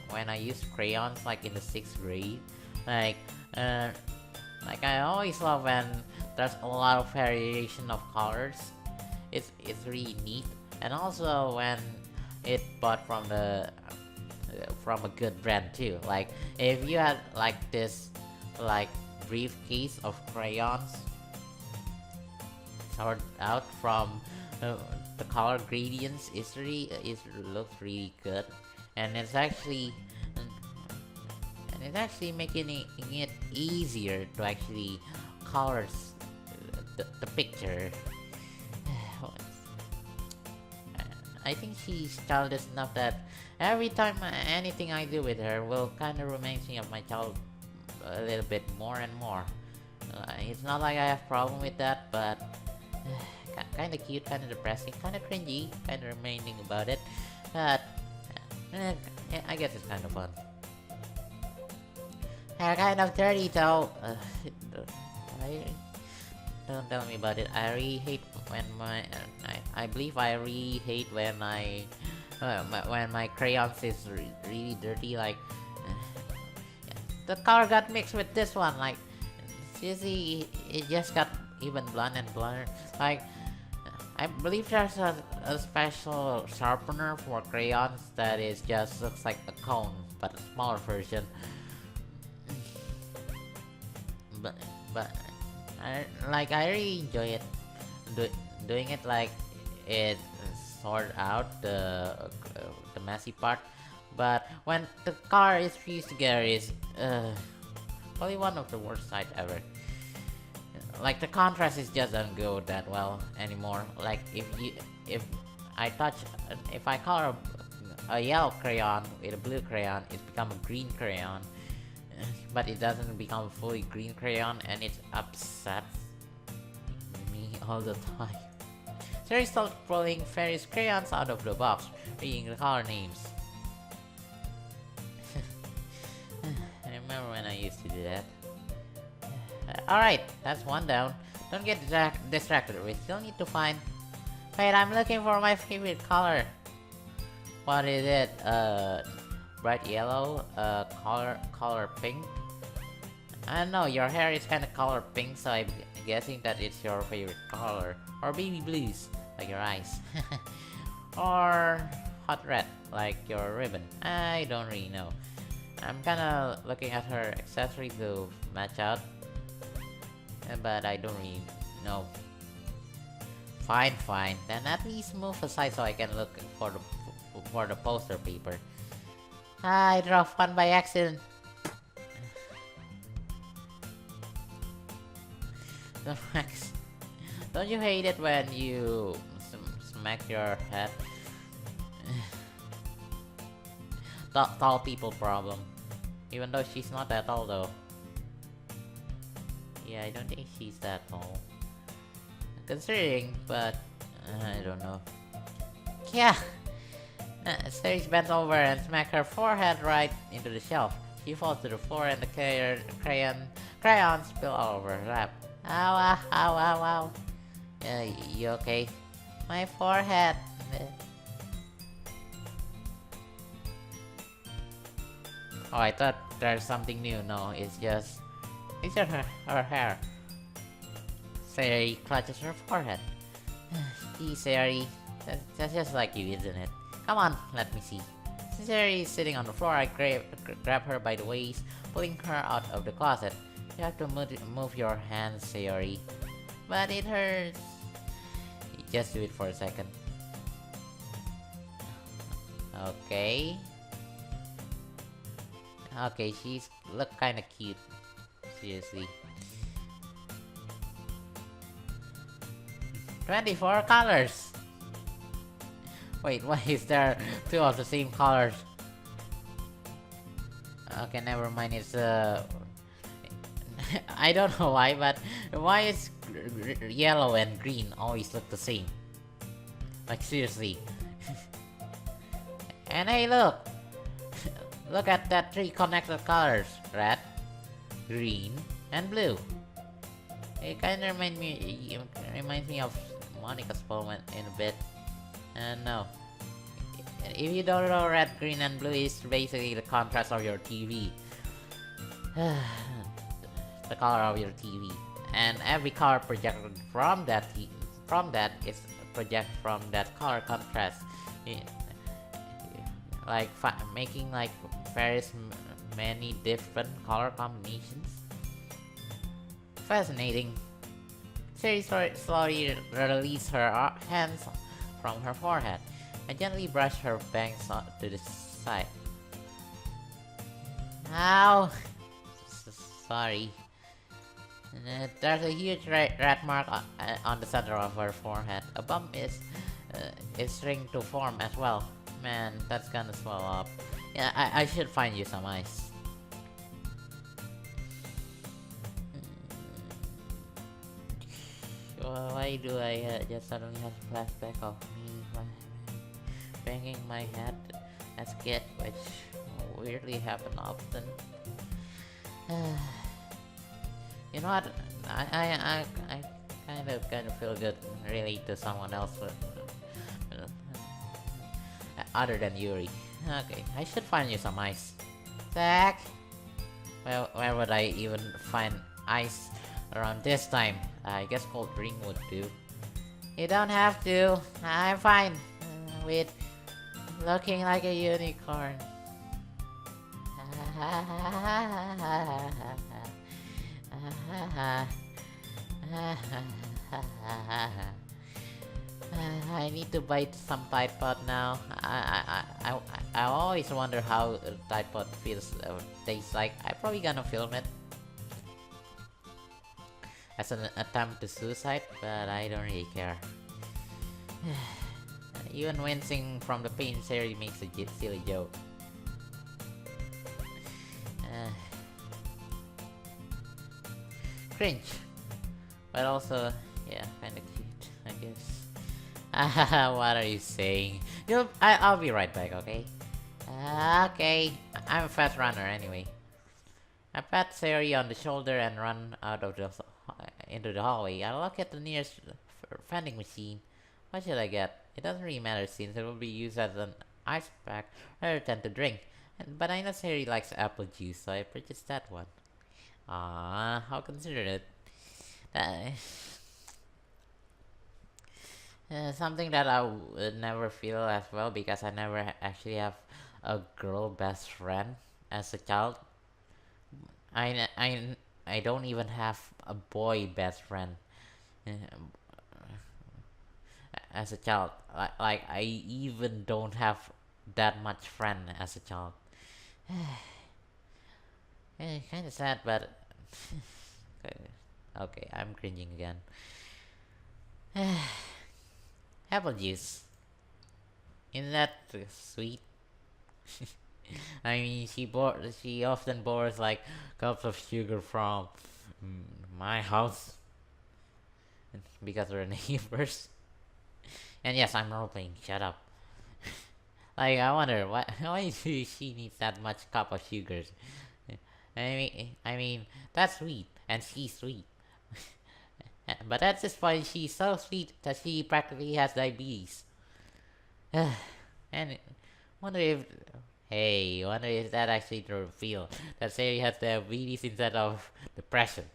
when I used crayons like in the 6th grade. Like uh, like I always love when there's a lot of variation of colors. It's really neat, and also when it bought from a good brand too. Like if you had like this like briefcase of crayons sorted out from the color gradients, it looks really good, and it's actually making it easier to actually colors the picture. I think she's childish enough that every time anything I do with her will kind of reminds me of my child a little bit more and more. It's not like I have problem with that, but kind of cute, kind of depressing, kind of cringy, kind of remaining about it. But I guess it's kind of fun. They're kind of dirty though. Don't tell me about it. I really hate when I believe I really hate when when my crayons is really dirty. Like the color got mixed with this one. Like seriously, it just got even blonde and blonder. Like I believe there's a special sharpener for crayons that is just looks like a cone, but a smaller version. But I really enjoy it. Doing it like it sort out the messy part, but when the car is fused together is probably one of the worst sight ever. Like the contrast is just doesn't go that well anymore. Like if I color a yellow crayon with a blue crayon, it's become a green crayon. But it doesn't become fully green crayon, and it upsets me all the time. Sherry started pulling various crayons out of the box, reading the color names. I remember when I used to do that. Alright, that's one down. Don't get distracted, we still need to find... Wait, I'm looking for my favorite color. What is it? Bright yellow, color pink. I don't know, your hair is kinda color pink, so I'm guessing that it's your favorite color. Or baby blues, like your eyes. Or hot red, like your ribbon. I don't really know. I'm kinda looking at her accessory to match out, but I don't really know. Fine. Then at least move aside so I can look for the poster paper. I dropped one by accident. Don't you hate it when you smack your head? Tall people problem. Even though she's not that tall though. Yeah, I don't think she's that tall. Considering, but I don't know. Yeah. Sherry bent over and smacked her forehead right into the shelf. She falls to the floor and the crayons spill all over her lap. Ow. You okay? My forehead. Oh, I thought there's something new. No, it's just her hair. Sherry clutches her forehead. Gee, Sherry, that's just like you, isn't it? Come on, let me see. Since Yuri is sitting on the floor, I grab her by the waist, pulling her out of the closet. You have to move your hands, Yuri. But it hurts. Just do it for a second. Okay. Okay, she's look kinda cute. Seriously. 24 colors! Wait, why is there two of the same colors? Okay, never mind, it's I don't know why, but why is yellow and green always look the same? Like, seriously. And hey, look! Look at that three connected colors. Red, green, and blue. It kinda reminds me of Monica's poem in a bit. And no. If you don't know, red, green, and blue is basically the contrast of your TV. The color of your TV. And every color projected from that is projected from that color contrast. Like making like many different color combinations. Fascinating. Siri slowly released her hands from her forehead and gently brushed her bangs to the side. Ow! Sorry. There's a huge rat mark on the center of her forehead. A bump is starting to form as well. Man, that's gonna swell up. Yeah, I should find you some ice. Why do I just suddenly have a flashback of me banging my head as a kid, which weirdly happened often. You know what? I kind of feel good relate to someone else other than Yuri. Okay, I should find you some ice. Zach? Well, where would I even find ice around this time? I guess cold drink would do. You don't have to. I'm fine. With looking like a unicorn. I need to bite some Tide Pod now. I always wonder how Tide Pod tastes like. I'm probably gonna film it as an attempt to suicide, but I don't really care. Even wincing from the pain, Siri makes a silly joke. Cringe, but also, yeah, kinda cute, I guess. What are you saying? I'll be right back, okay? Okay, I'm a fast runner anyway. I pat Siri on the shoulder and run out of into the hallway. I look at the nearest vending machine. What should I get? It doesn't really matter since it will be used as an ice pack rather than to drink. But I know Siri likes apple juice, so I purchased that one. Ah, how considerate. Something that I would never feel as well because I never actually have a girl best friend as a child. I don't even have a boy best friend as a child. Like I even don't have that much friend as a child. Kind of sad, but okay, I'm cringing again. Apple juice. Isn't that sweet? I mean, she often borrows like cups of sugar from my house because we're neighbors. And yes, I'm role playing. Shut up. Like I wonder why do she needs that much cup of sugars? I mean that's sweet, and she's sweet. But that's just why she's so sweet that she practically has diabetes. And wonder if wonder if that actually the reveal that Sari has diabetes instead of depression.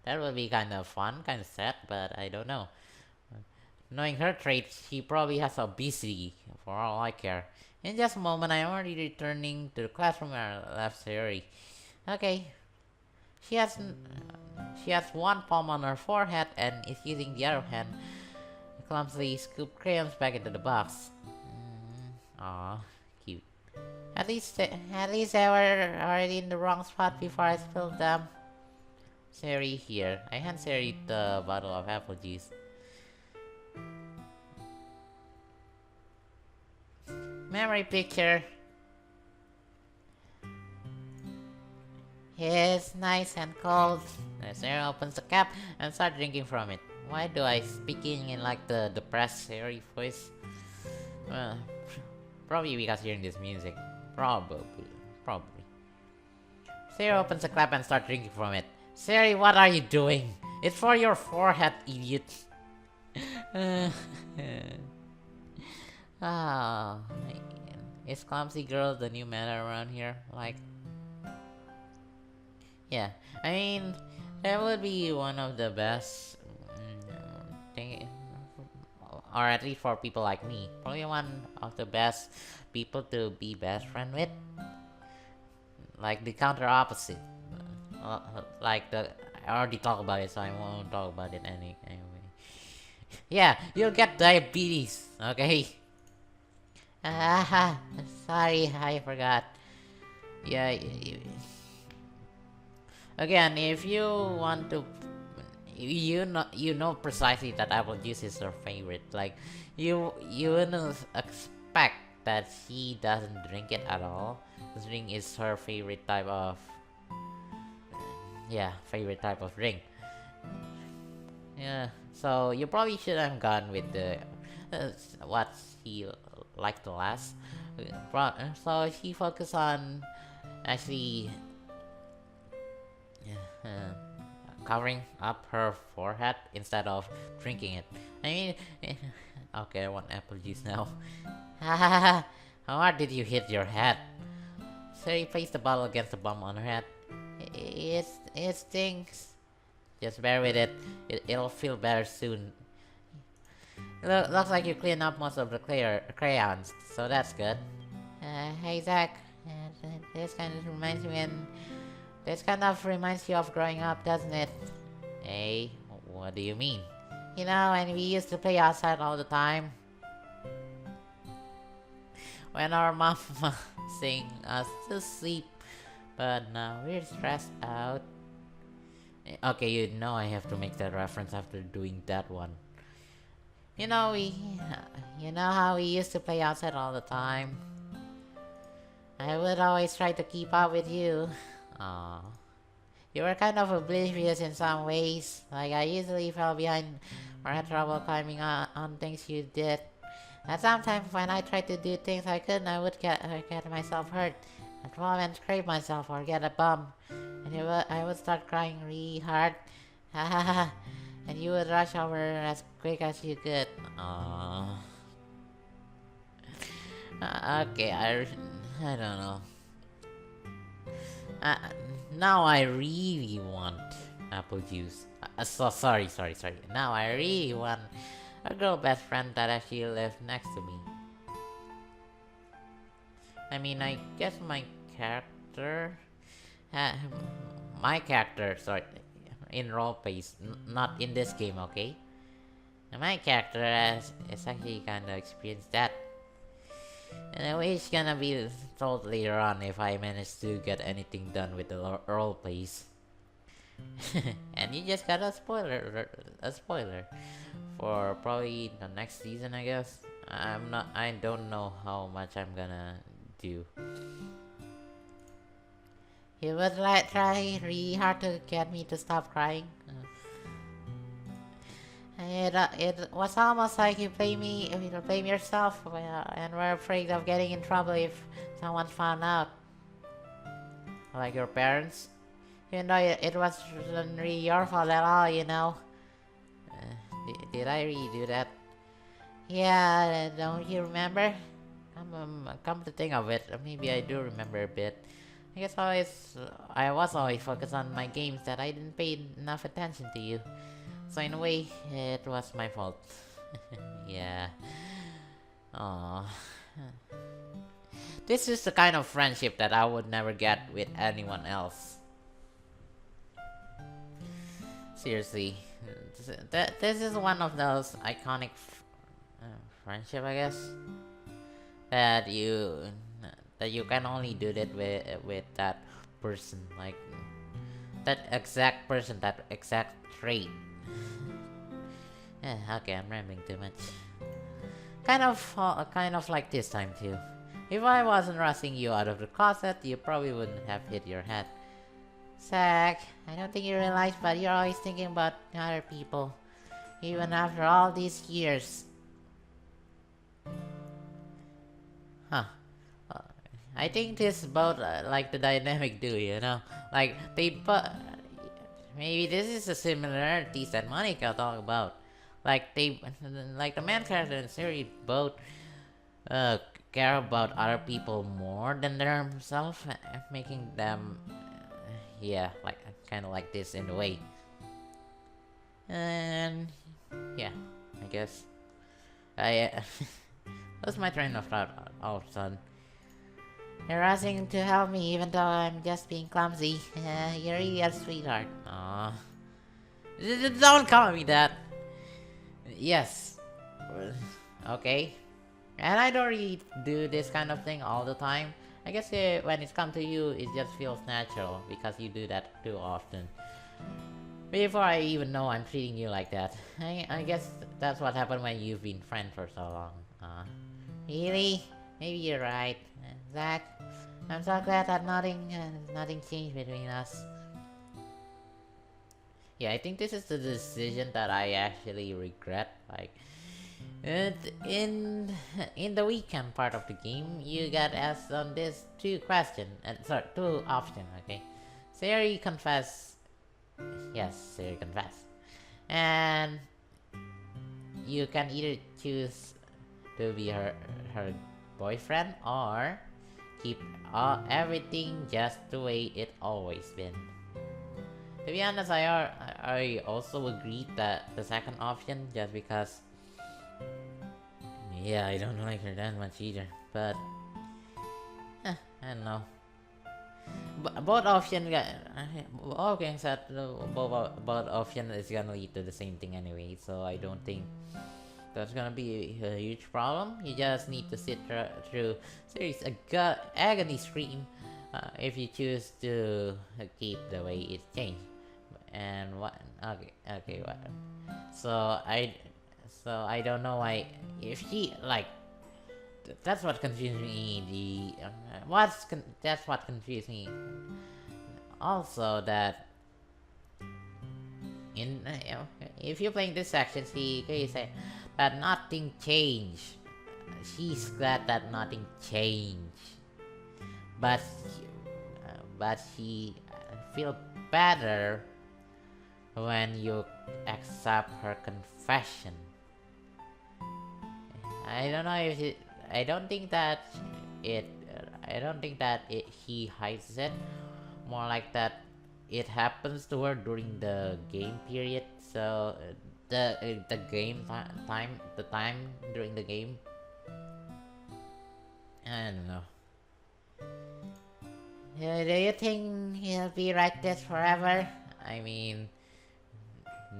That would be kind of fun, kind of sad, but I don't know. Knowing her traits, she probably has obesity, for all I care. In just a moment, I am already returning to the classroom where I left Sayori. Okay. She has one palm on her forehead and is using the other hand clumsily scoop crayons back into the box. Aw, cute. At least they were already in the wrong spot before I spilled them. Sari here. I hand Sari the bottle of apple juice. Memory picture. It's nice and cold. Sarah opens the cap and starts drinking from it. Why do I speaking in like the depressed Sari voice? Probably because hearing this music. Probably. Sarah opens the cap and starts drinking from it. Sari, what are you doing? It's for your forehead, idiot. Ah, is clumsy girl the new meta around here? Like, yeah. I mean, that would be one of the best thing, or at least for people like me, probably one of the best people to be best friend with. Like the counter opposite. Like I already talked about it, so I won't talk about it anyway. Yeah, you'll get diabetes, okay? Sorry, I forgot. Yeah, again, if you want to, you know precisely that apple juice is her favorite. Like, you wouldn't expect that she doesn't drink it at all. Drink is her favorite type of, favorite type of drink. Yeah, so you probably should have gone with the what she liked the last. So she focused on actually covering up her forehead instead of drinking it. I mean, okay, I want apple juice now. How hard did you hit your head? Sari placed the bottle against the bump on her head. It stings. Just bear with it. It'll feel better soon. Looks like you cleaned up most of the crayons, so that's good. Hey Zach, this kind of reminds you of growing up, doesn't it? Hey, what do you mean? You know, when we used to play outside all the time. When our mom sang us to sleep, but now we're stressed out. Okay, you know I have to make that reference after doing that one. You know how we used to play outside all the time. I would always try to keep up with you. Aww. You were kind of oblivious in some ways. Like, I usually fell behind or had trouble climbing on things you did. And sometimes when I tried to do things I couldn't, I would get myself hurt. I'd fall and scrape myself or get a bump. And I would start crying really hard. And you would rush over as quick as you could. Aww. Okay, I don't know. Now I really want apple juice. Sorry. Now I really want a girl best friend that actually lives next to me. I mean, I guess my character, in roleplays, not in this game, okay? My character is actually kind of experienced that. And I wish gonna be told later on if I manage to get anything done with the roleplays. And you just got a spoiler for probably the next season, I guess. I don't know how much I'm gonna do. You would try really hard to get me to stop crying. It was almost like you blame yourself and were afraid of getting in trouble if someone found out. Like your parents. Even though it wasn't really your fault at all, you know. Did I really do that? Yeah, don't you remember? Come to think of it, maybe I do remember a bit. I guess I was always focused on my games that I didn't pay enough attention to you. So in a way, it was my fault. Yeah. Aww. This is the kind of friendship that I would never get with anyone else. Seriously, this is one of those iconic friendship, I guess, that you can only do that with that person, like that exact person, that exact trait. Okay, I'm rambling too much. Kind of like this time too. If I wasn't rushing you out of the closet, you probably wouldn't have hit your head. Zach, I don't think you realize, but you're always thinking about other people, even after all these years. Huh. Uh, I think this is about like the dynamic duo, you know? Like, maybe this is the similarities that Monica talked about. Like, like the main character and series both uh, care about other people more than themselves, making them, yeah, like kind of like this in a way. And yeah, I guess I lost my train of thought all of a sudden. You're rushing to help me even though I'm just being clumsy. You're really a sweetheart. Aww. Don't call me that. Yes. Okay. And I don't really do this kind of thing all the time. I guess when it comes to you, it just feels natural because you do that too often. Before I even know I'm treating you like that. I guess that's what happened when you've been friends for so long. Really? Maybe you're right. Zach, I'm so glad that nothing changed between us. Yeah, I think this is the decision that I actually regret. Like, in the weekend part of the game, you got asked on this two options. Okay, Sari confess. Yes, Sari confess, and you can either choose to be her boyfriend or keep everything just the way it always been. To be honest, I also agreed that the second option just because, yeah, I don't like her that much either. But I don't know. Both options got okay, said both option is gonna lead to the same thing anyway. So I don't think that's gonna be a huge problem. You just need to sit through series agony scream if you choose to keep the way it's changed. And what? Okay, what? So I don't know why if she like. That's what confused me. That's what confused me. Also, that if you're playing this section, she say that nothing changed. She's glad that nothing changed, but she feel better when you accept her confession. I don't know if it. I don't think that it. I don't think that he hides it. More like that, it happens to her during the game period. So the game the time during the game. I don't know. Do you think he'll be like this forever? I mean,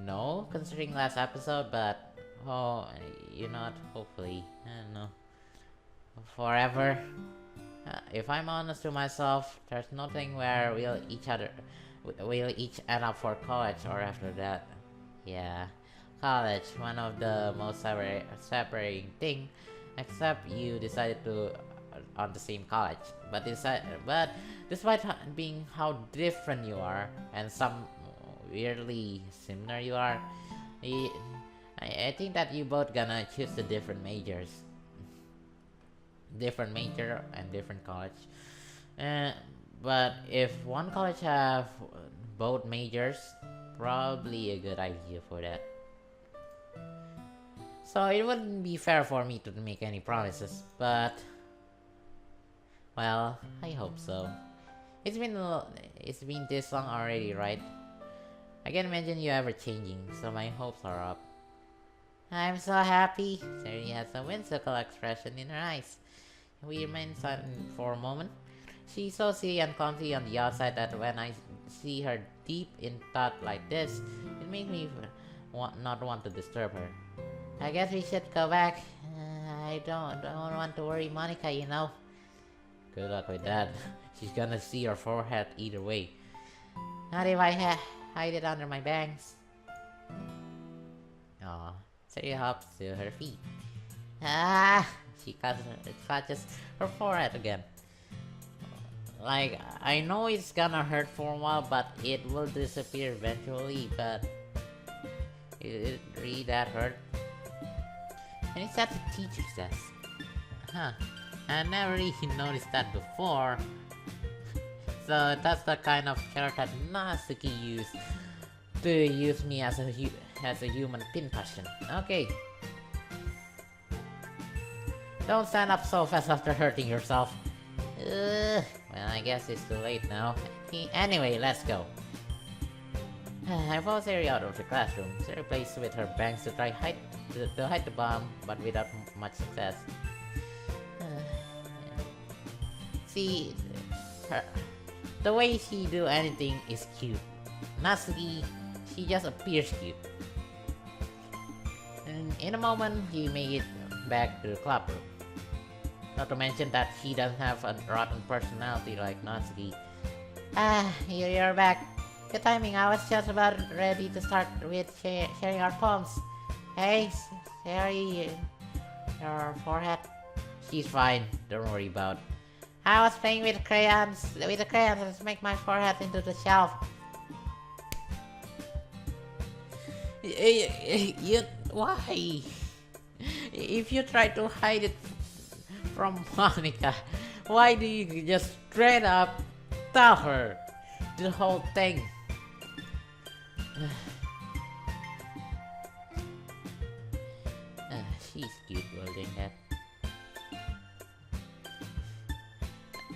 no, considering last episode, but oh, you know, hopefully, I don't know, forever. If I'm honest to myself, there's nothing where we'll each end up for college or after that. Yeah, college, one of the most separating thing, except you decided to on the same college. But despite being how different you are and some weirdly similar you are, I think that you both gonna choose the different majors. Different major and different college. But if one college have both majors, probably a good idea for that. So it wouldn't be fair for me to make any promises, but well, I hope so. It's been this long already, right? I can't imagine you ever changing, so my hopes are up. I'm so happy. Sari has a whimsical expression in her eyes. We remain silent for a moment. She's so silly and clumsy on the outside that when I see her deep in thought like this, it makes me not want to disturb her. I guess we should go back. I don't want to worry Monica, you know. Good luck with that. She's gonna see your forehead either way. Not if I hide it under my bangs. Aw, Sari hops to her feet. Ah! She clutches her forehead again. Like, I know it's gonna hurt for a while, but it will disappear eventually, but... Is it really that hurt? And it's at the teacher's desk. Huh. I never really noticed that before. So that's the kind of carrot that Natsuki used to use me as a human pincushion. Okay. Don't stand up so fast after hurting yourself. Well, I guess it's too late now. Anyway, let's go. I follow Sari out of the classroom. Sari plays with her bangs to try to hide the bomb, but without much success. See, the way she do anything is cute. Natsuki, she just appears cute. And in a moment, he made it back to the clubroom. Not to mention that she doesn't have a rotten personality like Natsuki. You're back. Good timing, I was just about ready to start with sharing our poems. Hey, Sari, your forehead. She's fine, don't worry about it. I was playing with the crayons to make my forehead into the shelf. Why? If you try to hide it from Monica, why do you just straight up tell her the whole thing? She's cute holding that.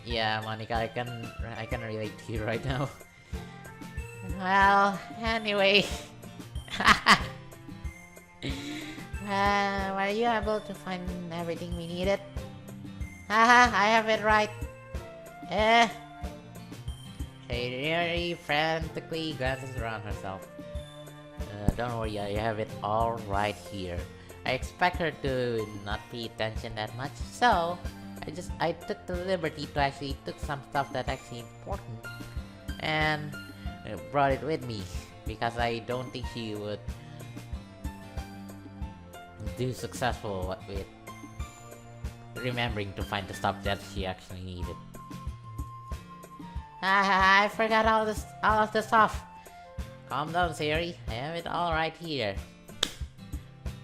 Yeah, Monica, I can relate to you right now. Well, anyway. Were you able to find everything we needed? Haha, I have it right. Yuri frantically glances around herself. Don't worry, I have it all right here. I expect her to not pay attention that much, so I took the liberty to actually took some stuff that's actually important and brought it with me because I don't think she would do successful with remembering to find the stuff that she actually needed. I forgot all of the stuff. Calm down, Sari. I have it all right here.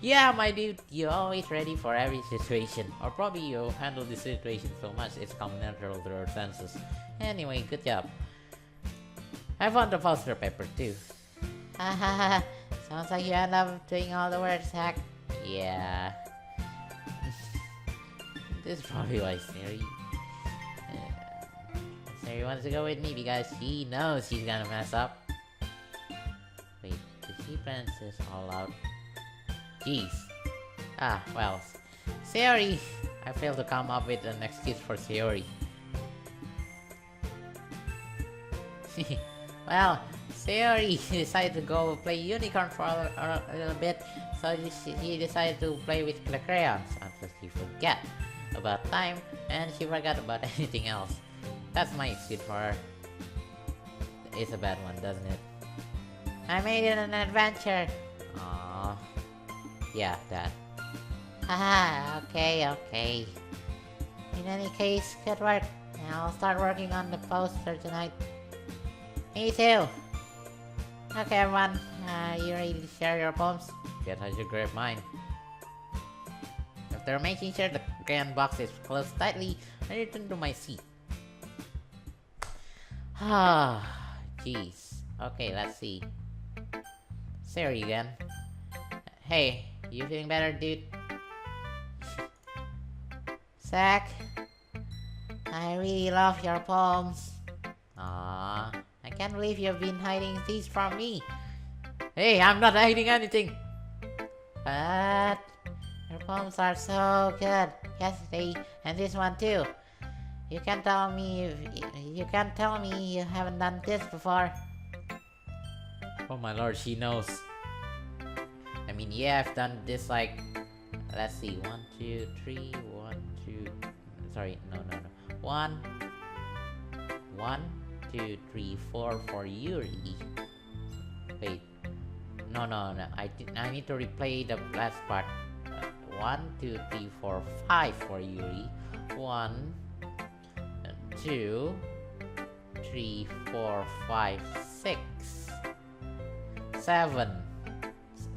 Yeah, my dude, you're always ready for every situation. Or probably you handle the situation so much it's come natural to your senses. Anyway, good job. I found the poster paper too. Hahaha, sounds like you end up doing all the work, Zach. Yeah. This is probably why Sari wants to go with me because she knows she's gonna mess up. Wait, did she plan this all out? Jeez. Well, Sari. I failed to come up with an excuse for Sari. Well, Sari decided to go play unicorn for a little bit, so she decided to play with the crayons until she forgot about time and she forgot about anything else. That's my excuse for her. It's a bad one, doesn't it? I made it an adventure. Aww. Yeah, that. Haha, okay. In any case, good work. I'll start working on the poster tonight. Me too. Okay, everyone. You ready to share your poems? Guess I should grab mine. After making sure the crayon box is closed tightly, I return to my seat. Jeez. Okay, let's see. Sari again. Hey, you feeling better, dude? Zach, I really love your poems. I can't believe you've been hiding these from me. Hey, I'm not hiding anything. But your poems are so good. Yesterday and this one too. You can't tell me you can't tell me you haven't done this before. Oh my lord, she knows. I mean, yeah, I've done this like, let's see, 1, 2, 3, 1, 2. Sorry, no. 1, 2, 3, 4 for Yuri. Wait, no. I need to replay the last part. 1, 2, 3, 4, 5 for Yuri. 1, 2, 3, 4, 5, 6, 7.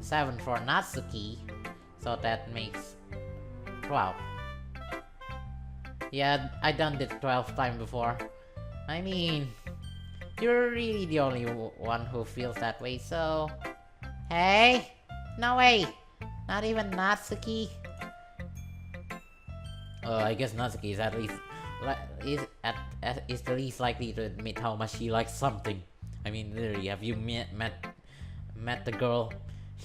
7 for Natsuki. So that makes 12. Yeah, I done this 12 times before. I mean, you're really the only one who feels that way, so... Hey! No way! Not even Natsuki? I guess Natsuki is at least... is the least likely to admit how much she likes something. I mean, literally, have you met the girl?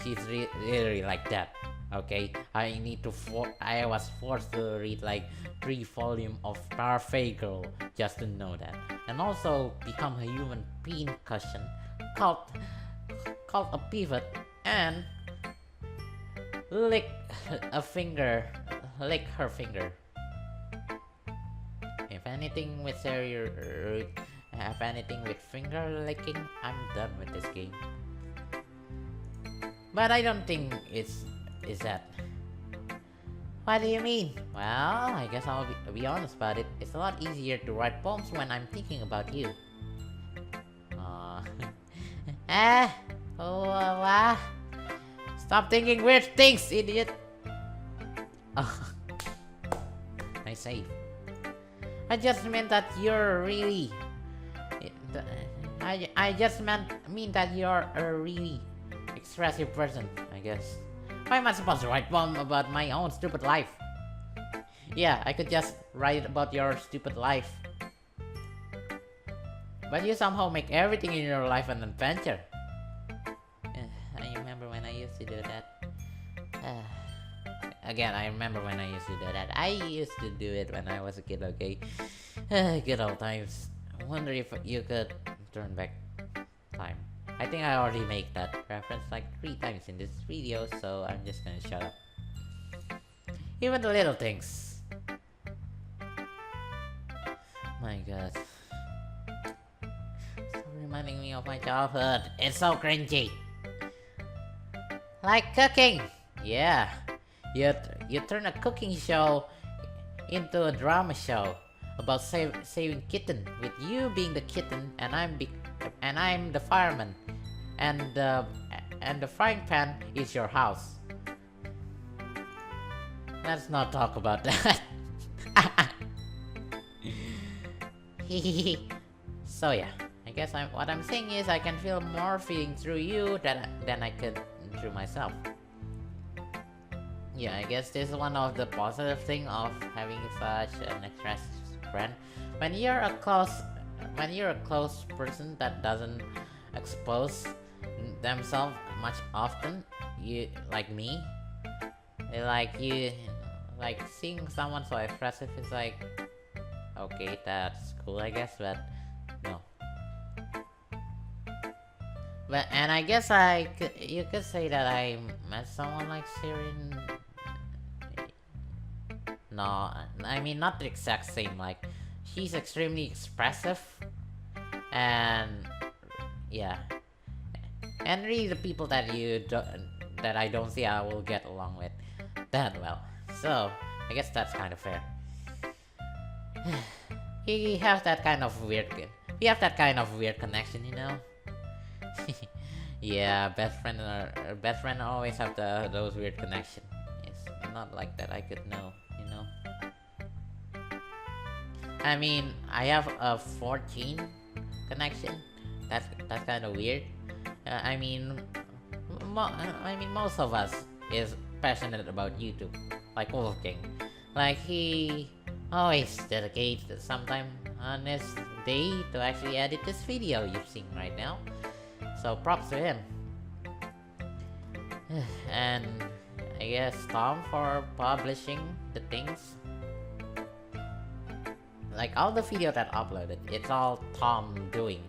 She's literally like that. Okay, I was forced to read like 3 volumes of Parfait Girl just to know that, and also become a human pincushion, called a pivot, and lick her finger. If anything with have anything with finger licking, I'm done with this game. But I don't think is that. What do you mean? Well, I guess I'll be honest about it. It's a lot easier to write poems when I'm thinking about you. Stop thinking weird things, idiot. I say. I just meant that you're really... I just mean that you're a really expressive person, I guess. Why am I supposed to write poem about my own stupid life? Yeah, I could just write about your stupid life. But you somehow make everything in your life an adventure. I remember when I used to do that. Again, I remember when I used to do that. I used to do it when I was a kid, okay? Good old times. I wonder if you could turn back time. I think I already made that reference like 3 times in this video, so I'm just gonna shut up. Even the little things. My god. Stop reminding me of my childhood. It's so cringy. Like cooking. Yeah. You turn a cooking show into a drama show about saving kitten, with you being the kitten and I'm the fireman, and the frying pan is your house. Let's not talk about that. So yeah, I guess what I'm saying is I can feel more feeling through you than I could through myself. Yeah, I guess this is one of the positive thing of having such an expressive friend. When you're a close person that doesn't expose themselves much often, you like me, like seeing someone so expressive is like, okay, that's cool, I guess, but no. But and I guess you could say that I met someone like Siren. No, I mean not the exact same. Like, she's extremely expressive, and yeah, and really the people that I don't see I will get along with that well. So I guess that's kind of fair. We have that kind of weird connection, you know. Yeah, best friend always have those weird connections. It's not like that I could know, you know. I mean, I have a 14 connection. That's kind of weird. I mean, most of us is passionate about YouTube, like Wolfgang. Like, he always dedicates some time on his day to actually edit this video you're seeing right now. So props to him. And I guess Tom for publishing the things. like all the video that uploaded, it's all Tom doing.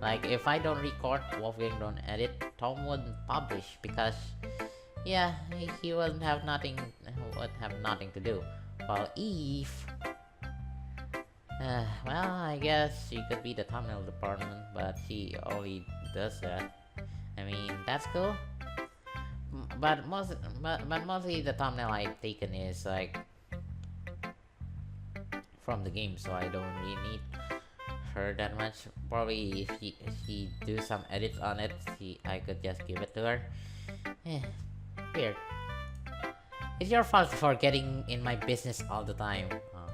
Like if I don't record, Wolfgang don't edit, Tom wouldn't publish because yeah, he wouldn't have nothing to do. While Eve, well, I guess she could be the thumbnail department, but she only does that. I mean, that's cool. But mostly the thumbnail I've taken is like from the game, so I don't really need her that much. Probably if she do some edits on it, I could just give it to her. Weird. It's your fault for getting in my business all the time. Oh.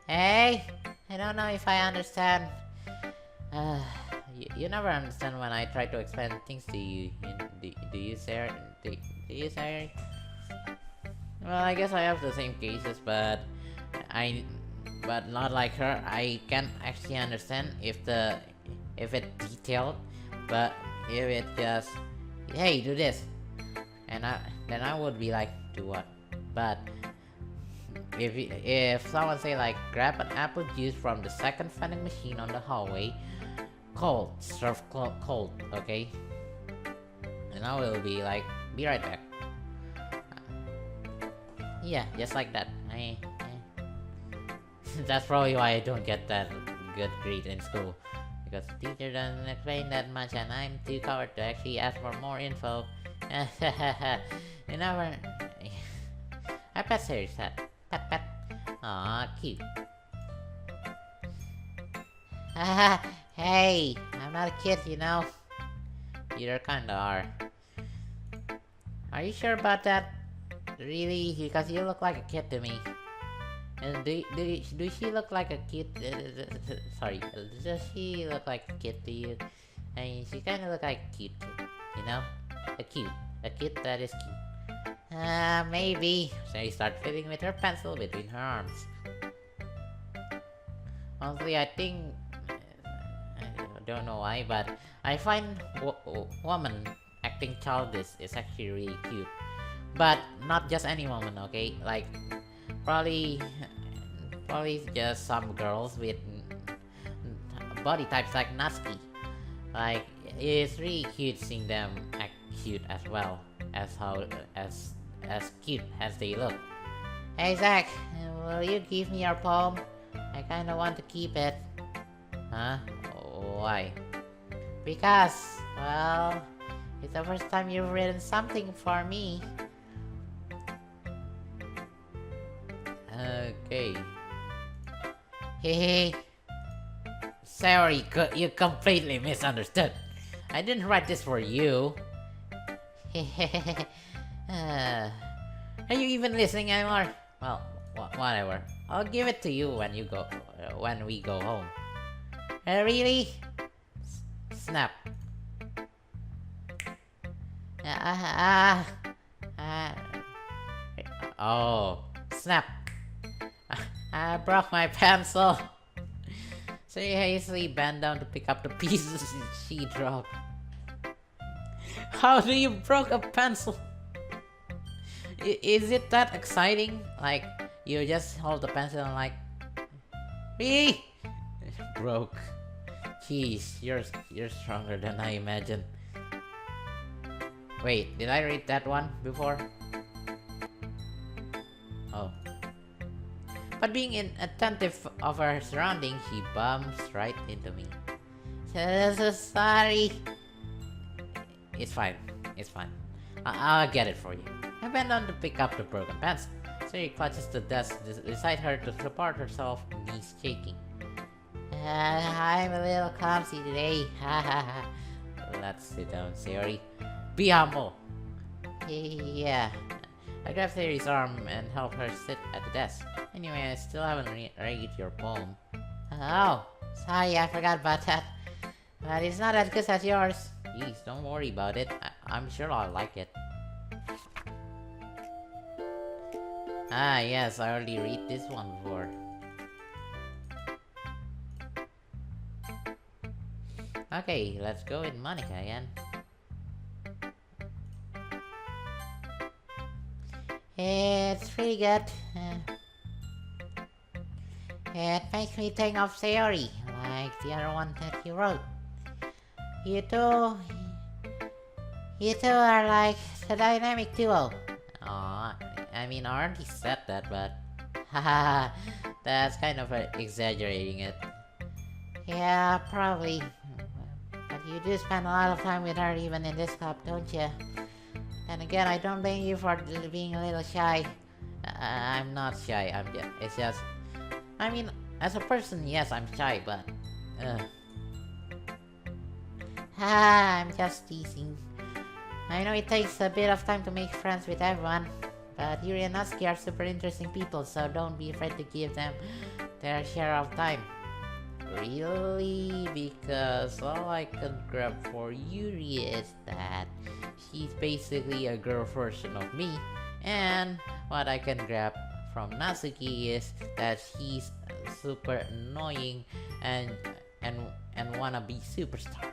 Hey, I don't know if I understand. You never understand when I try to explain things to you. Do you, sir? Do you, sir? Well, I guess I have the same cases, but not like her. I can actually understand if it's detailed, but if it just, hey, do this, and then I would be like, do what? But if someone say like, grab an apple juice from the second vending machine on the hallway, cold, serve cold, okay? And I will be like, be right back. Yeah, just like that. That's probably why I don't get that good grade in school, because the teacher doesn't explain that much and I'm too coward to actually ask for more info. You never... I pet Siri's hat. Pet. Aw, cute. Hey, I'm not a kid, you know. You kinda are. Are you sure about that? Really? Because you look like a kid to me. And do she look like a kid? Sorry, does she look like a kid to you? I mean, she kinda look like a cute kid, you know? A kid that is cute. Maybe. So you start fiddling with her pencil between her arms. Honestly, I think... I don't know why, but I find woman acting childish is actually really cute. But not just any woman, okay? Like, probably just some girls with body types like Natsuki. Like, it's really cute seeing them act cute as well as cute as they look. Hey Zach, will you give me your poem? I kinda want to keep it. Huh? Why? Because, well, it's the first time you've written something for me. Okay. Hey. Sorry, you completely misunderstood. I didn't write this for you. Are you even listening anymore? Well, whatever. I'll give it to you when we go home. Really? Snap. Oh, snap. I broke my pencil. So you hastily bent down to pick up the pieces she dropped. How do you broke a pencil? Is it that exciting? Like, you just hold the pencil and like... Wee! Broke. Jeez, you're stronger than I imagined. Wait, did I read that one before? Oh. But being inattentive of her surroundings, she bumps right into me. So sorry. It's fine. I'll get it for you. I bent down to pick up the broken pencil. She clutches the desk beside her to support herself, knees shaking. I'm a little clumsy today. Let's sit down, Sayori. Be humble. Yeah. I grabbed Sayori's arm and helped her sit at the desk. Anyway, I still haven't read your poem. Oh, sorry, I forgot about that. But it's not as good as yours. Please, don't worry about it. I'm sure I'll like it. Ah, yes, I already read this one before. Okay, let's go with Monica again. It's pretty good. It makes me think of Sayori, like the other one that you wrote. You two, you two are like the dynamic duo. Aw, I mean, I already said that, but haha, that's kind of exaggerating it. Yeah, probably. But you do spend a lot of time with her even in this club, don't you? And again, I don't blame you for being a little shy. I'm not shy. It's just. I mean, as a person, yes, I'm shy, but. I'm just teasing. I know it takes a bit of time to make friends with everyone, but Yuri and Natsuki are super interesting people, so don't be afraid to give them their share of time. Really? Because all I can grab for Yuri is that she's basically a girl version of me, and what I can grab from Natsuki is that she's super annoying and wanna be superstar,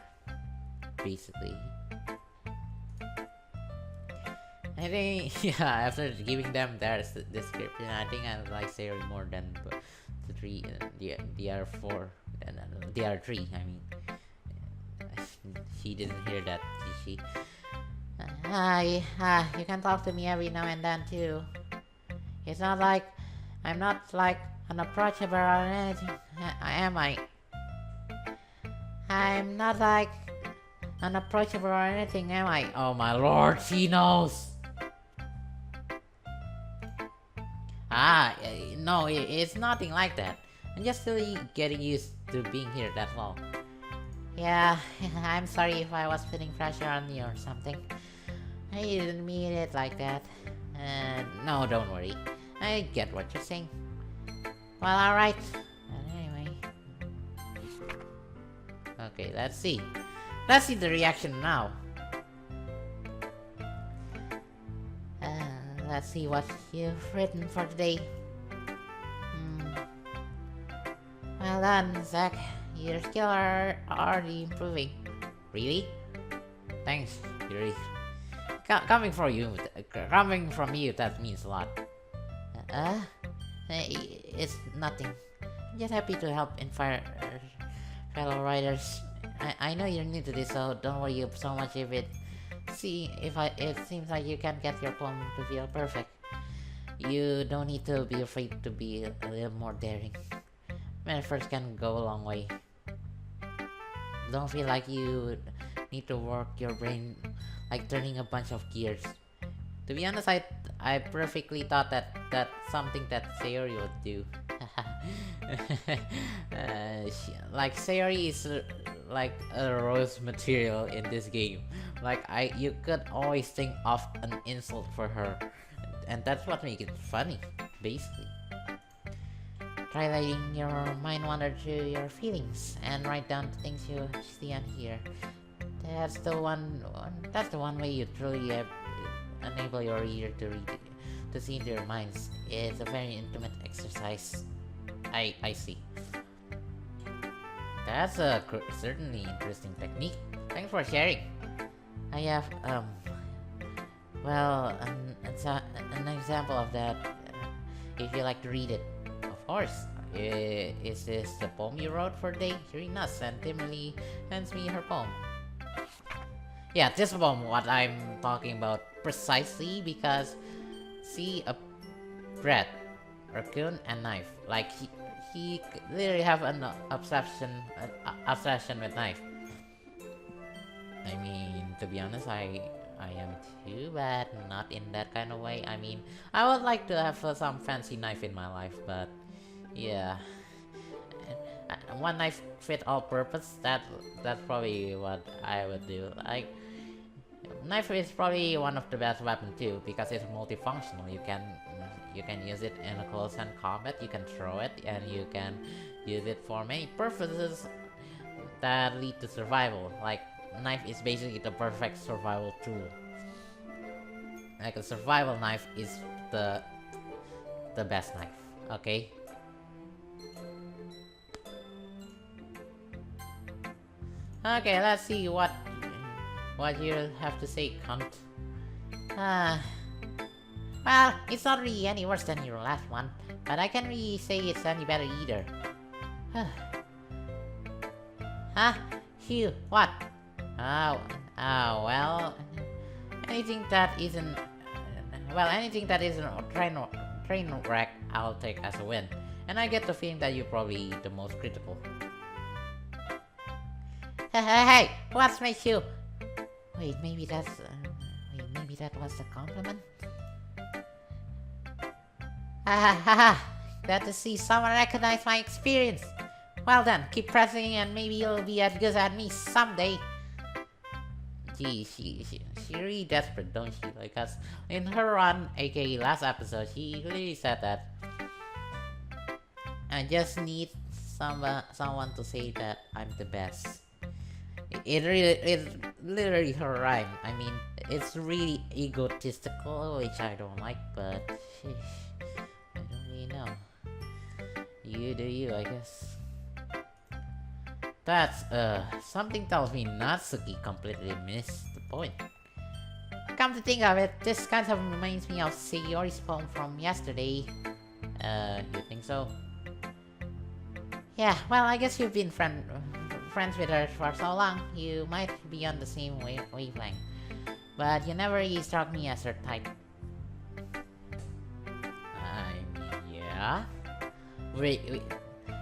basically. I think, yeah, after giving them their description, I think I like Sayori more than the three, the other four, and the other three. I mean, she didn't hear that, did she? You can talk to me every now and then too. It's not like I'm not like unapproachable or anything. Am I? I'm not like unapproachable or anything, am I? Oh my lord, she knows. No, it's nothing like that. I'm just still getting used to being here, that's all. Yeah, I'm sorry if I was putting pressure on you or something. I didn't mean it like that. No, don't worry. I get what you're saying. Well, alright. But anyway. Okay, let's see. Let's see the reaction now. Let's see what you've written for today. Well done, Zach. Your skills are already improving. Really? Thanks, Yuri. Coming from you, that means a lot. It's nothing. I'm just happy to help inspire fellow writers. I know you're new to this, so don't worry so much if it seems like you can't get your poem to feel perfect. You don't need to be afraid to be a little more daring. Metaphors can go a long way. Don't feel like you need to work your brain like turning a bunch of gears. To be honest, I perfectly thought that that's something that Sayori would do. Like Sayori is like a rose material in this game. Like you could always think of an insult for her, and that's what makes it funny, basically. Try letting your mind wander through your feelings and write down the things you see and hear. That's the one way you truly enable your reader to see into your minds. It's a very intimate exercise. I see. That's a certainly interesting technique. Thanks for sharing. I have well, an example of that. If you like to read it, of course. Is this the poem you wrote for today? Yuri nuts and timidly hands me her poem. Yeah, this poem, what I'm talking about precisely, because see a bread, raccoon, and knife. Like he literally have an obsession with knife. I mean, to be honest, I am too, but not in that kind of way. I mean, I would like to have some fancy knife in my life, but yeah, one knife fit all purpose. That's probably what I would do. Like, knife is probably one of the best weapon too, because it's multifunctional. You can use it in a close hand combat. You can throw it, and you can use it for many purposes that lead to survival. Like, knife is basically the perfect survival tool. Like, a survival knife is the best knife. Okay. Okay, let's see what you have to say, cunt. Well, it's not really any worse than your last one, but I can't really say it's any better either. Huh? Phew, what? Oh, well, anything that isn't, a train wreck, I'll take as a win. And I get the feeling that you're probably the most critical. Hey, what's my shoe? Wait, maybe that was a compliment? Glad to see someone recognize my experience. Well then, keep pressing and maybe you'll be as good as me someday. Gee, she really desperate, don't she? Like us in her run, aka last episode, she really said that I just need someone to say that I'm the best. It's literally her rhyme. I mean, it's really egotistical, which I don't like, but sheesh, I don't really know. You do you, I guess. That's, something tells me Natsuki completely missed the point. Come to think of it, this kind of reminds me of Sayori's poem from yesterday. You think so? Yeah, well, I guess you've been friends with her for so long, you might be on the same wavelength. But you never really struck me as her type. I mean, yeah? Wait,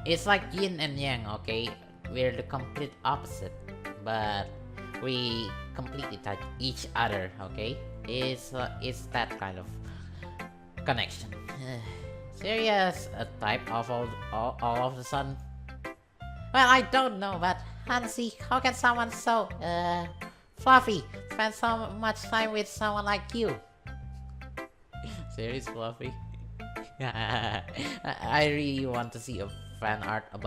it's like yin and yang, okay? We're the complete opposite, but we completely touch each other, okay? It's that kind of connection. Serious a type of all of a sudden? Well, I don't know, but honestly, how can someone so, fluffy spend so much time with someone like you? Serious, Fluffy? I really want to see a fan art of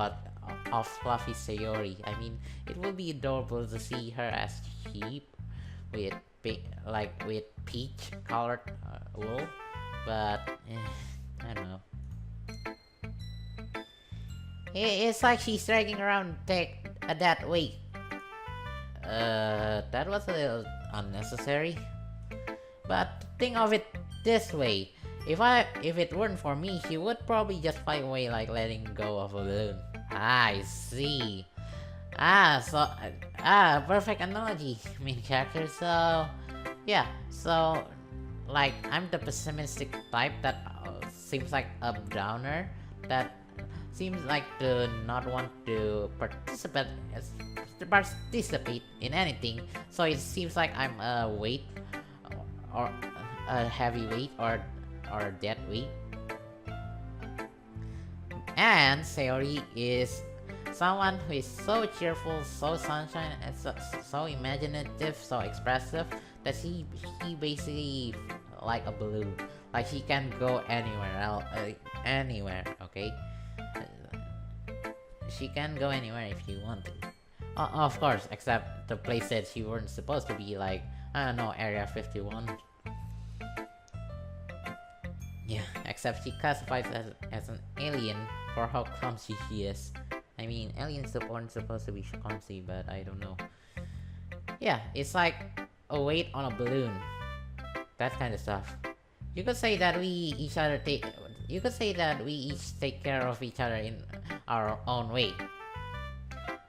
Fluffy Sayori. I mean, it would be adorable to see her as sheep with peach colored wool, but I don't know. It's like she's dragging around that weight. That was a little unnecessary. But think of it this way. If it weren't for me, she would probably just fly away like letting go of a balloon. I see. Perfect analogy, main character. So, yeah. So, like, I'm the pessimistic type that seems like a downer. That seems like to not want to participate in anything. So it seems like I'm a weight or a heavy weight or dead weight. And Sayori is someone who is so cheerful, so sunshine, and so imaginative, so expressive that she basically like a balloon. Like she can go anywhere, okay? She can go anywhere if you want to. Of course, except the place that she weren't supposed to be, like, I don't know, Area 51. Yeah, except she classifies as an alien for how clumsy she is. I mean, aliens aren't supposed to be clumsy, but I don't know. Yeah, it's like a weight on a balloon. That kind of stuff. You could say that we each take care of each other in our own way.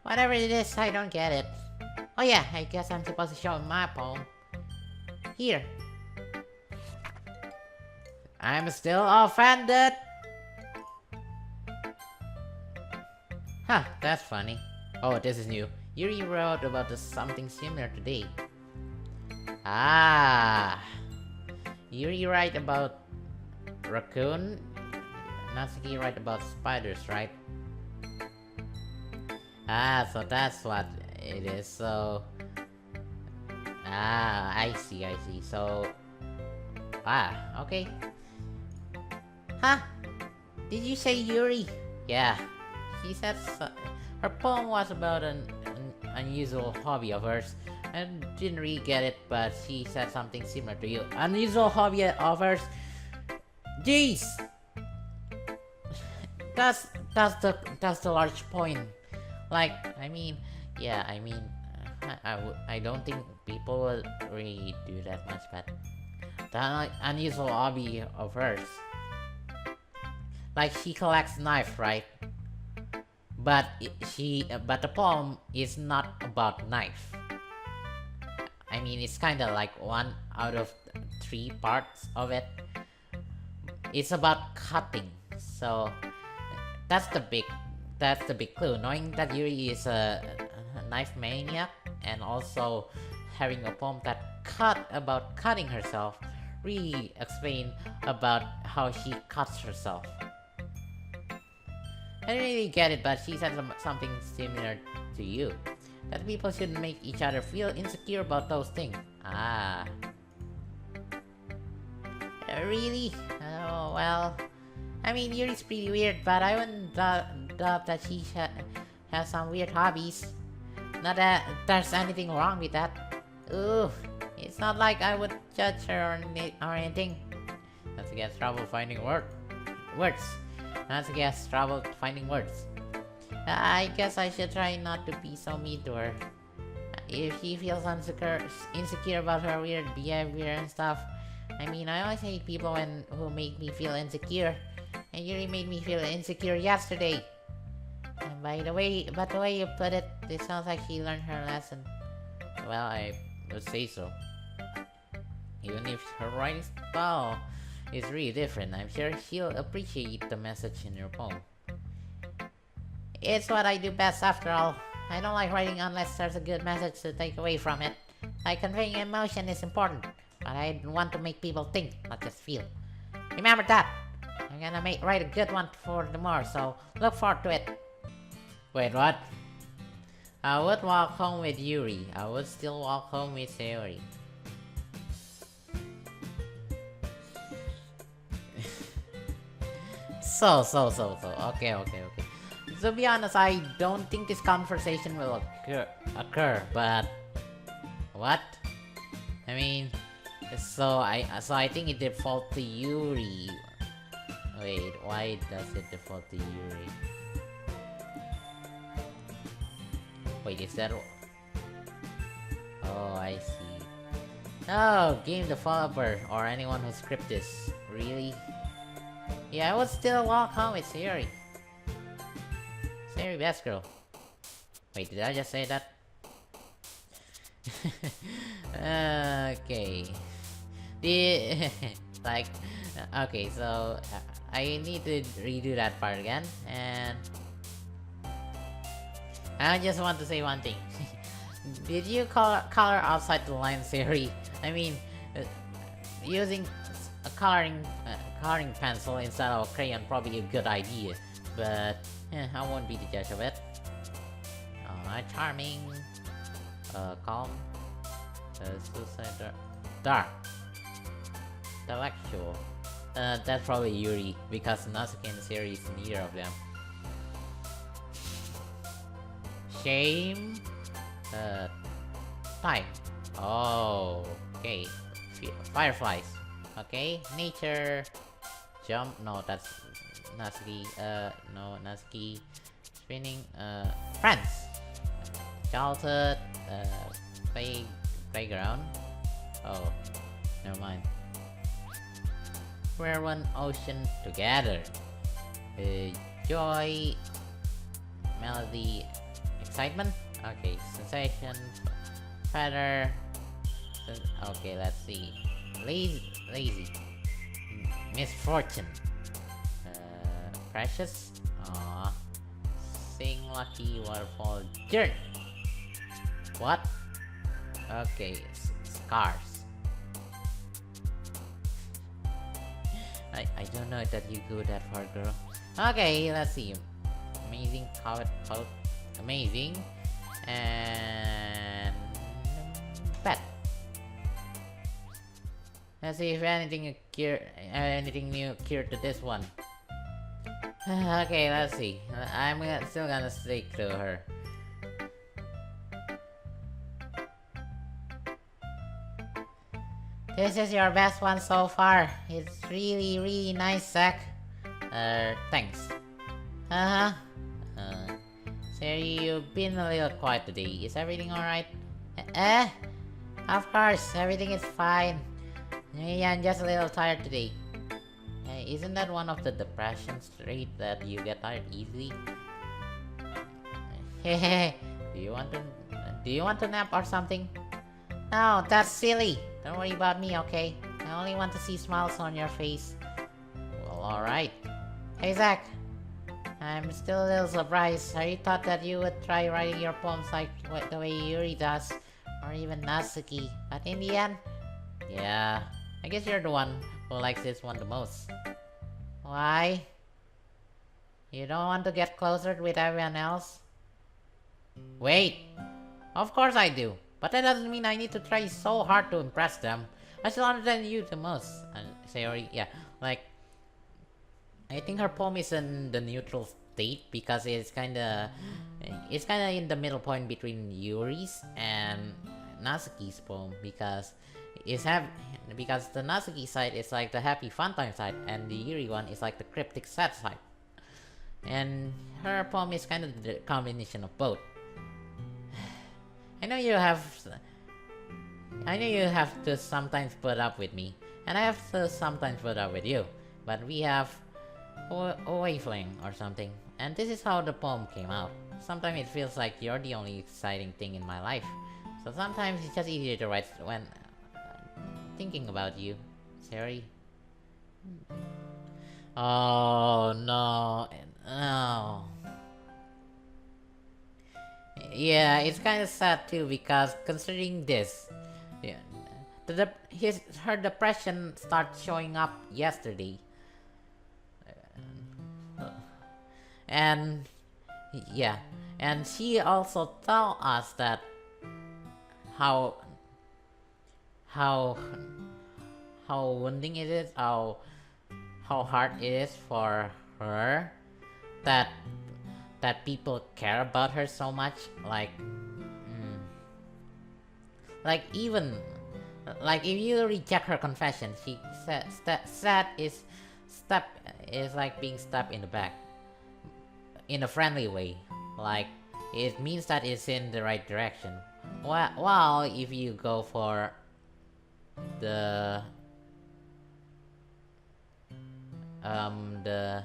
Whatever it is, I don't get it. Oh yeah, I guess I'm supposed to show my poem. Here. I'm still offended. Huh, that's funny. Oh, this is new. Yuri wrote about something similar today. Yuri write about raccoon. Natsuki write about spiders, right? So that's what it is. So, I see. So, okay. Huh? Did you say Yuri? Yeah. She said her poem was about an unusual hobby of hers. I didn't really get it, but she said something similar to you. Unusual hobby of hers? Jeez! That's the large point. Like, I mean, I don't think people will really do that much, but the unusual hobby of hers. Like she collects knives, right? But but the poem is not about knife. I mean, it's kind of like one out of three parts of it. It's about cutting. So that's the big clue. Knowing that Yuri is a knife maniac and also having a poem that about cutting herself really explain about how she cuts herself. I didn't really get it, but she said something similar to you. That people shouldn't make each other feel insecure about those things. Ah. Really? Oh, well. I mean, Yuri's pretty weird, but I wouldn't doubt that she has some weird hobbies. Not that there's anything wrong with that. Ooh, it's not like I would judge her or anything. That's against trouble finding words. That's against trouble finding words. I guess I should try not to be so mean to her. If she feels insecure about her weird behavior and stuff. I mean, I always hate people who make me feel insecure. And Yuri made me feel insecure yesterday. And the way you put it, it sounds like she learned her lesson. Well, I would say so. Even if her writing style is really different, I'm sure she'll appreciate the message in your poem. It's what I do best after all. I don't like writing unless there's a good message to take away from it. Like conveying emotion is important, but I want to make people think, not just feel. Remember that! I'm gonna write a good one for tomorrow, so look forward to it. Wait, what? I would walk home with Yuri. I would still walk home with Yuri. So. Okay. To be honest, I don't think this conversation will occur, but what? I mean, so I think it default to Yuri. Wait, why does it default to Yuri? Wait, is that? Oh, I see. Oh, game developer or anyone who script this. Really? Yeah, I would still walk home with Yuri. Sayori, best girl. Wait, did I just say that? Okay. Okay, so I need to redo that part again, and I just want to say one thing. Did you color outside the line, Sayori? I mean, using a coloring pencil instead of a crayon probably a good idea, but I won't be the judge of it. Charming, calm, suicide, dark, intellectual. That's probably Yuri, because Natsuki and Sayori is neither of them. Shame, time. Oh, okay. Fireflies. Okay, nature, jump. No, that's Natsuki. No, Natsuki. Spinning. Friends. Childhood. Playground. Oh, never mind. We're one ocean together. Joy. Melody. Excitement. Okay, sensation. Feather. Okay, let's see. Lazy. Misfortune. Precious. Aww. Sing lucky waterfall journey. What? Okay, scars. I don't know that you go that far, girl. Okay, let's see. Amazing, amazing, and pet. Let's see if anything new cured to this one. Okay, let's see. I'm still gonna stick to her. This is your best one so far. It's really nice, Zach. Thanks. Siri, you've been a little quiet today. Is everything alright? Of course, everything is fine. Yeah, I'm just a little tired today. Hey, isn't that one of the depression trait that you get tired easily? Hey, do you want to nap or something? No, that's silly. Don't worry about me, okay? I only want to see smiles on your face. Well, alright. Hey, Zach. I'm still a little surprised. I thought that you would try writing your poems like the way Yuri does, or even Natsuki. But in the end, yeah, I guess you're the one who likes this one the most. Why? You don't want to get closer with everyone else? Wait, of course I do. But that doesn't mean I need to try so hard to impress them. I still understand you the most. Sayori, yeah, like, I think her poem is in the neutral state because it's kinda in the middle point between Yuri's and Natsuki's poem because the Natsuki side is like the happy fun time side and the Yuri one is like the cryptic sad side. And her poem is kind of the combination of both. I know you have to sometimes put up with me, and I have to sometimes put up with you. But we have a wavelength or something, and this is how the poem came out. Sometimes it feels like you're the only exciting thing in my life. So sometimes it's just easier to write when thinking about you. Sorry. Oh no, no. Yeah, it's kind of sad too because considering this, yeah, her depression started showing up yesterday, and yeah, and she also told us that how how how wounding it is, how hard it is for her that people care about her so much, like even like if you reject her confession, she said is like being stabbed in the back in a friendly way, like it means that it's in the right direction. While if you go for the the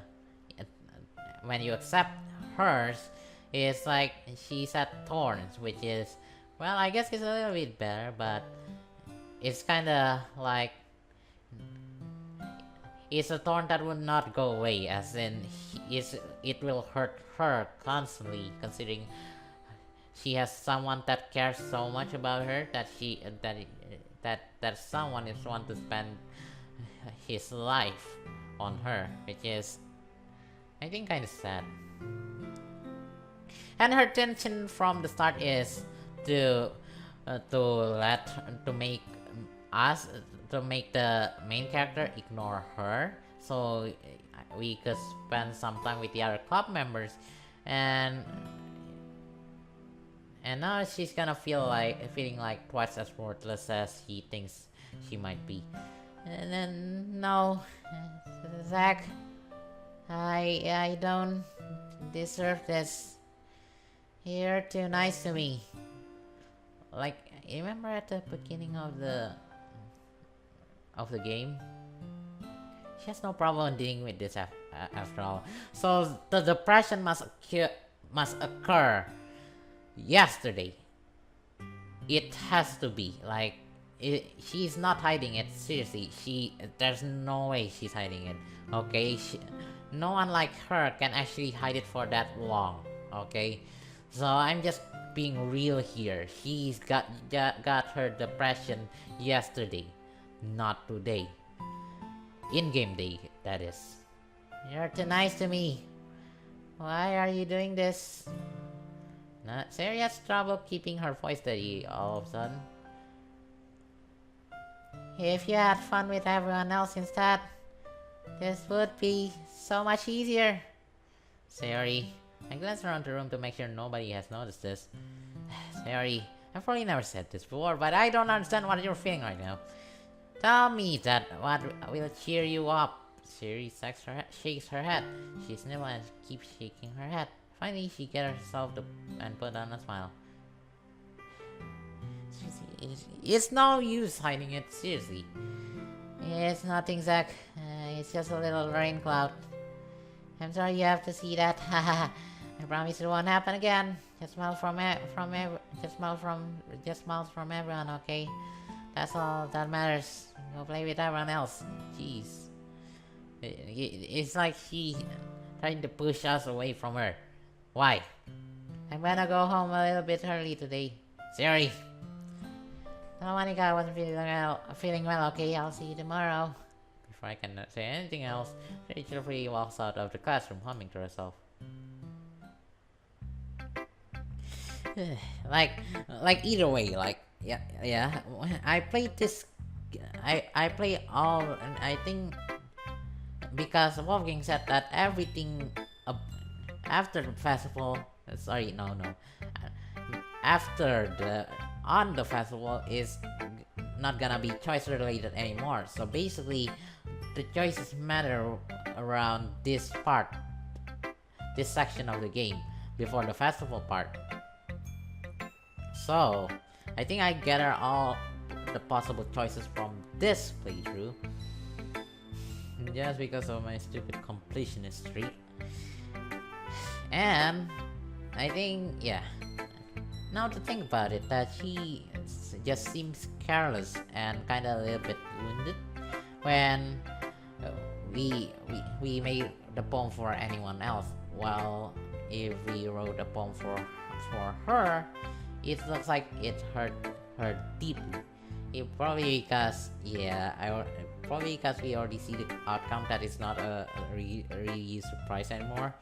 when you accept hers, it's like she's at thorns, which is, well, I guess it's a little bit better, but it's kind of like it's a thorn that will not go away, as in it will hurt her constantly, considering she has someone that cares so much about her that that someone is want to spend his life on her, which is, I think, kind of sad. And her intention from the start is to make us to make the main character ignore her, so we could spend some time with the other club members, and now she's gonna feeling like twice as worthless as he thinks she might be. And then no, Zach, I don't deserve this. You're too nice to me. Like, remember at the beginning of the game? She has no problem dealing with this after all. So the depression must occur yesterday. It has to be like she's not hiding it. Seriously, there's no way she's hiding it. Okay, no one like her can actually hide it for that long. Okay, so I'm just being real here. She's got her depression yesterday, not today. In-game day, that is. You're too nice to me. Why are you doing this? Sari has trouble keeping her voice steady all of a sudden. If you had fun with everyone else instead, this would be so much easier. Sorry. I glanced around the room to make sure nobody has noticed this. Sorry, I've probably never said this before, but I don't understand what you're feeling right now. Tell me that what will cheer you up. Siri shakes her head. She sniffles and keeps shaking her head. Finally, she gets herself and put on a smile. It's no use hiding it, seriously. It's nothing, Zach. It's just a little rain cloud. I'm sorry you have to see that. Haha. I promise it won't happen again. Just smile from everyone, okay? That's all that matters. Go play with everyone else. Jeez. It's like she trying to push us away from her. Why? I'm gonna go home a little bit early today. Sorry. No, Monica wasn't feeling well, okay? I'll see you tomorrow. Before I can say anything else, Rachel Free walks out of the classroom humming to herself. like either way, yeah. I played this. I play all, and I think because Wolfgang said that everything after the festival. Sorry, no. After the festival is not gonna be choice related anymore. So basically, the choices matter around this section of the game before the festival part. So, I think I gather all the possible choices from this playthrough. Just because of my stupid completionist streak. And, I think, yeah. Now to think about it, that she just seems careless and kinda a little bit wounded when we made the poem for anyone else, while if we wrote a poem for her, it looks like it hurt her deeply. It probably because probably because we already see the outcome that it's not a really surprise anymore.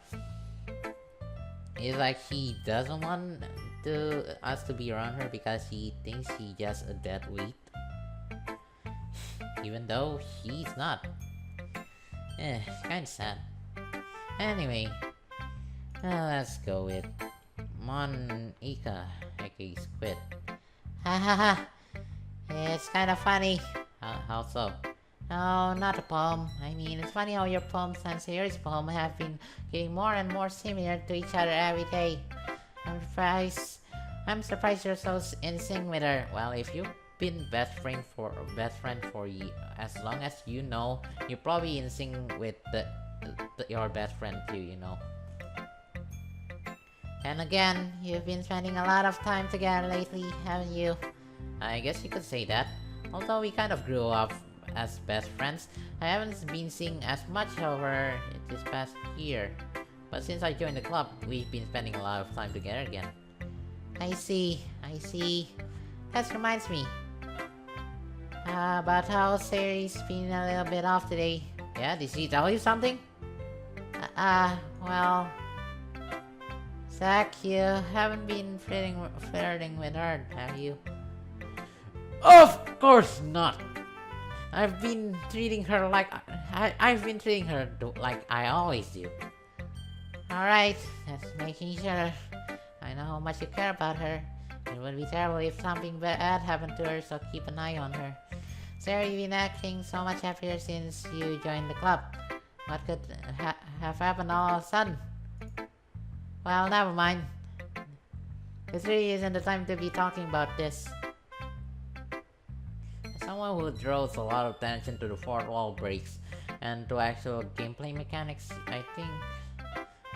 It's like she doesn't want us to be around her because she thinks she's just a dead weight, even though she's not. It's kinda sad. Anyway, let's go with Monica, aka Squid. Ha ha ha! It's kinda funny. How so? No, not a poem. I mean, it's funny how your poems and Sayori's poem have been getting more and more similar to each other every day. I'm surprised you're so in sync with her. Well, if you've been best friend for as long as you know, you're probably in sync with your best friend too, you know. And again, you've been spending a lot of time together lately, haven't you? I guess you could say that. Although we kind of grew up as best friends, I haven't been seeing as much of her this past year. But since I joined the club, we've been spending a lot of time together again. I see. That reminds me. About how Sayori's been a little bit off today. Yeah, did she tell you something? Well... Zach, you haven't been flirting with her, have you? Of course not! I've been treating her like like I always do. Alright, just making sure. I know how much you care about her. It would be terrible if something bad happened to her, so keep an eye on her. Sarah, you've been acting so much happier since you joined the club. What could have happened all of a sudden? Well, never mind. This really isn't the time to be talking about this. As someone who draws a lot of attention to the fourth wall breaks and to actual gameplay mechanics, I think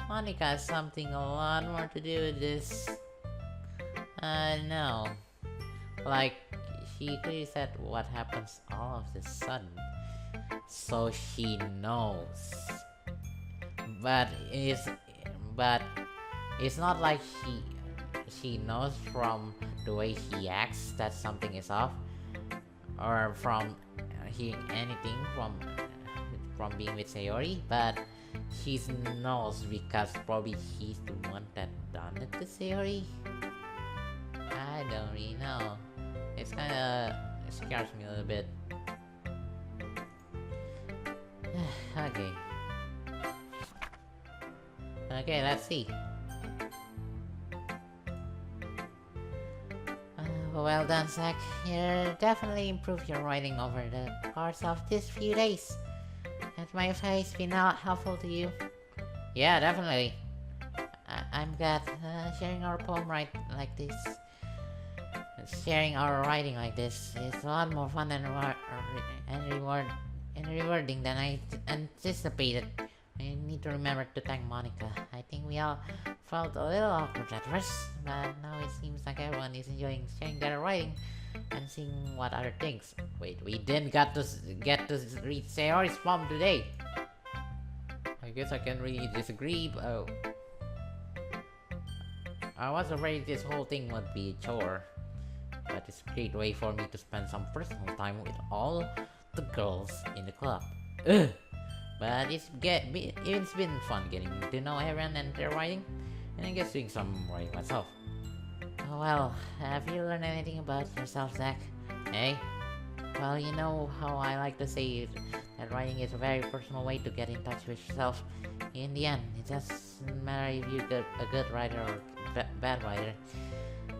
Monica has something a lot more to do with this. No. Like, she clearly said what happens all of a sudden. So she knows. But it's not like she knows from the way he acts that something is off, or from hearing anything from being with Sayori, but she knows because probably he's the one that done it to Sayori. I don't really know. It scares me a little bit. Okay, let's see. Well done, Zach. You definitely improved your writing over the course of these few days. Has my advice been helpful to you? Yeah, definitely. I'm glad. Sharing our poem sharing our writing like this is a lot more fun than and rewarding than I anticipated. I need to remember to thank Monica. I think we all felt a little awkward at first, but now it seems like everyone is enjoying sharing their writing and seeing what other things. Wait, we didn't get to read Sayori's poem today. I guess I can really disagree, but I was afraid this whole thing would be a chore. But it's a great way for me to spend some personal time with all the girls in the club. Ugh. But it's been fun getting to know everyone and their writing, and I guess doing some writing myself. Oh well, have you learned anything about yourself, Zach? Hey? Well, you know how I like to say that writing is a very personal way to get in touch with yourself. In the end, it doesn't matter if you're a good writer or bad writer.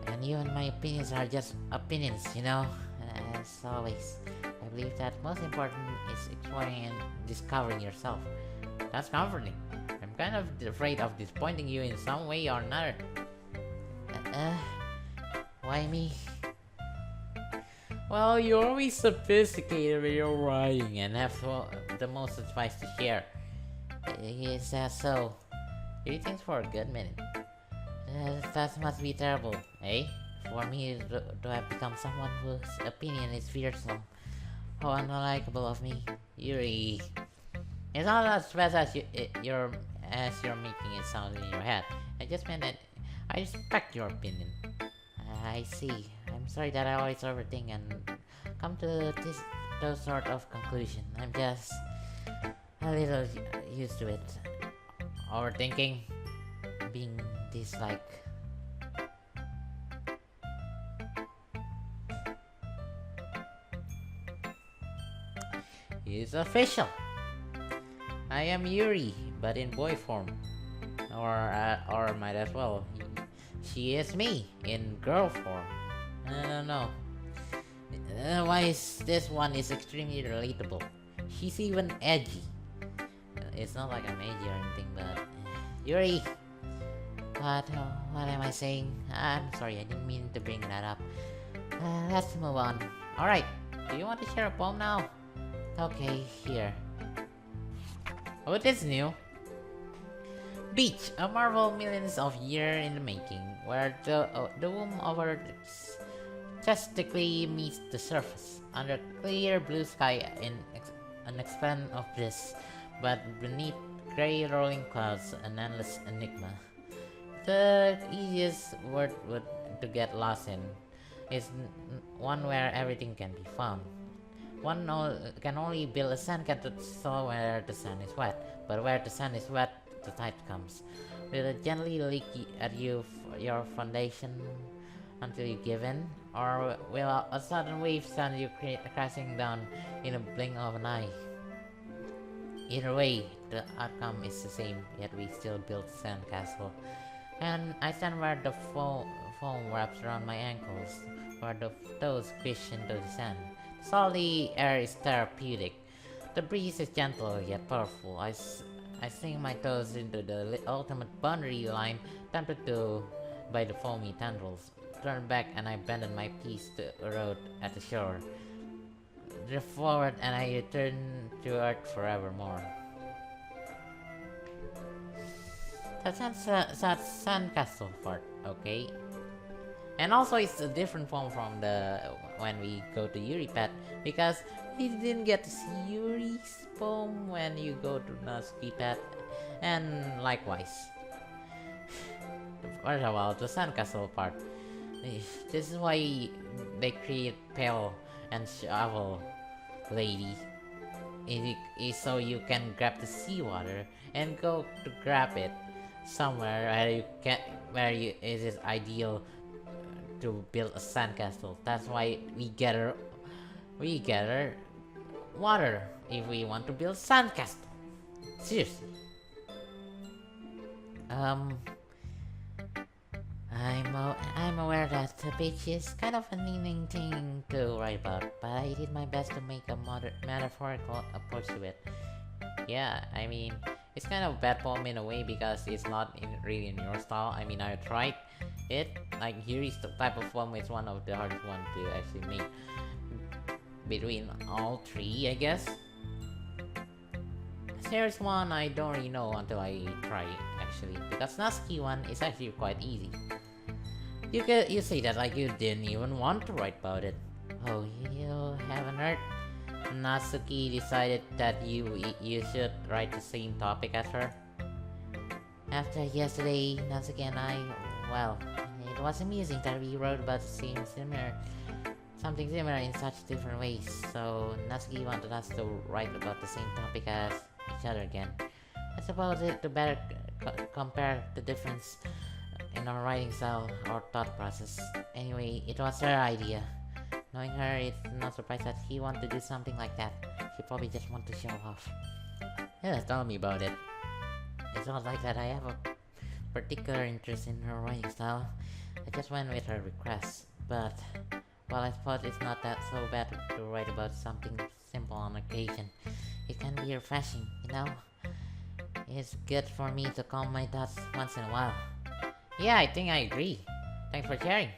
And even my opinions are just opinions, you know? As always, I believe that most important is exploring and discovering yourself. That's comforting. I'm kind of afraid of disappointing you in some way or another. Why me? Well, you're always sophisticated with your writing and have the most advice to share. Is that so? You think for a good minute. That must be terrible, eh? For me to have become someone whose opinion is fearsome. How unlikable of me, Yuri. It's not as bad as you're making it sound in your head. I just meant that I respect your opinion. I see. I'm sorry that I always overthink and come to those sort of conclusion. I'm just a little used to it. Overthinking, being disliked. It's official. I am Yuri, but in boy form. Or might as well. She is me in girl form. I don't know. Why is this one is extremely relatable. She's even edgy. It's not like I'm edgy or anything, but Yuri. What am I saying? I'm sorry, I didn't mean to bring that up. Let's move on. Alright, do you want to share a poem now? Okay, here. Oh, this is new. Beach, a marvel millions of years in the making, where the womb over drastically meets the surface, under clear blue sky in an expanse of bliss, but beneath grey rolling clouds, an endless enigma. The easiest word to get lost in is one where everything can be found. One can only build a sandcastle where the sand is wet, but where the sand is wet, the tide comes. Will it gently leak at you your foundation until you give in, or will a sudden wave send you crashing down in a blink of an eye? Either way, the outcome is the same, yet we still build sandcastle. And I stand where the foam wraps around my ankles, where the toes squish into the sand. The salty air is therapeutic. The breeze is gentle yet powerful. I sink my toes into the ultimate boundary line, tempted by the foamy tendrils. Turn back and I abandon my piece to erode at the shore. Drift forward and I return to earth forevermore. That's sandcastle part, okay? And also it's a different form from the when we go to Yuri Pet, because we didn't get to see Yuri's poem when you go to Natsuki Pet, and likewise. First of all, the sandcastle part. This is why they create Pail and Shovel Lady. It is so you can grab the seawater and go to grab it somewhere where it is ideal to build a sandcastle. That's why we gather water if we want to build sandcastle. Seriously. I'm aware that the beach is kind of an inane thing to write about, but I did my best to make a metaphorical approach to it. Yeah, I mean, it's kind of a bad poem in a way because it's not really in your style. I mean, I tried it. Like, Yuri's type of poem is one of the hardest ones to actually make. between all three, I guess. There's one I don't really know until I try actually, because Natsuki one is actually quite easy. You say that like you didn't even want to write about it. Oh, you haven't heard? Natsuki decided that you should write the same topic as her. After yesterday, Natsuki and I, well, it was amusing that we wrote about something similar in such different ways. So Natsuki wanted us to write about the same topic as each other again. I suppose to better compare the difference in our writing style or thought process. Anyway, it was her idea. Knowing her, it's not surprised that she wanted to do something like that. She probably just wanted to show off. Yeah, tell me about it. It's not like that I have a particular interest in her writing style. I just went with her request. But, well, I suppose it's not that so bad to write about something simple on occasion. It can be refreshing, you know? It's good for me to calm my thoughts once in a while. Yeah, I think I agree. Thanks for sharing.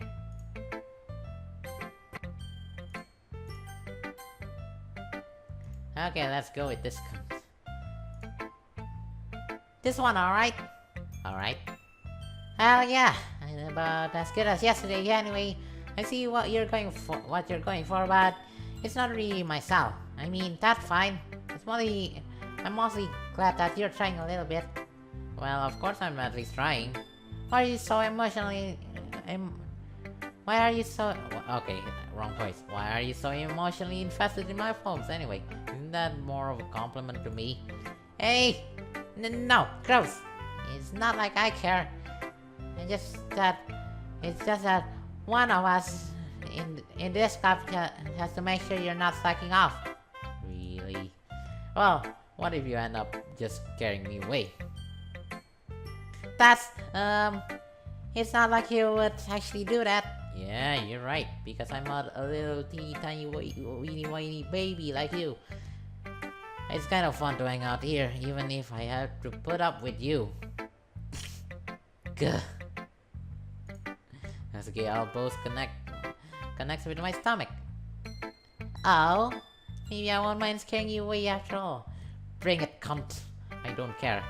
Okay, let's go with this. This one, alright? Alright. Hell yeah, about as good as yesterday. Anyway, I see what you're going for, but it's not really my style. I mean, that's fine. I'm mostly glad that you're trying a little bit. Well, of course I'm at least trying. Why are you so emotionally... Why are you so... Okay, wrong voice. Why are you so emotionally invested in my poems anyway? Isn't that more of a compliment to me? Hey! No, gross! It's not like I care. It's just that one of us in this cup has to make sure you're not slacking off. Really? Well, what if you end up just scaring me away? That's, it's not like you would actually do that. Yeah, you're right, because I'm not a little teeny tiny weeny whiny baby like you. It's kind of fun to hang out here, even if I have to put up with you. Gah. That's okay, our both connects with my stomach. Oh, maybe I won't mind scaring you away after all. Bring it, cunt. I don't care.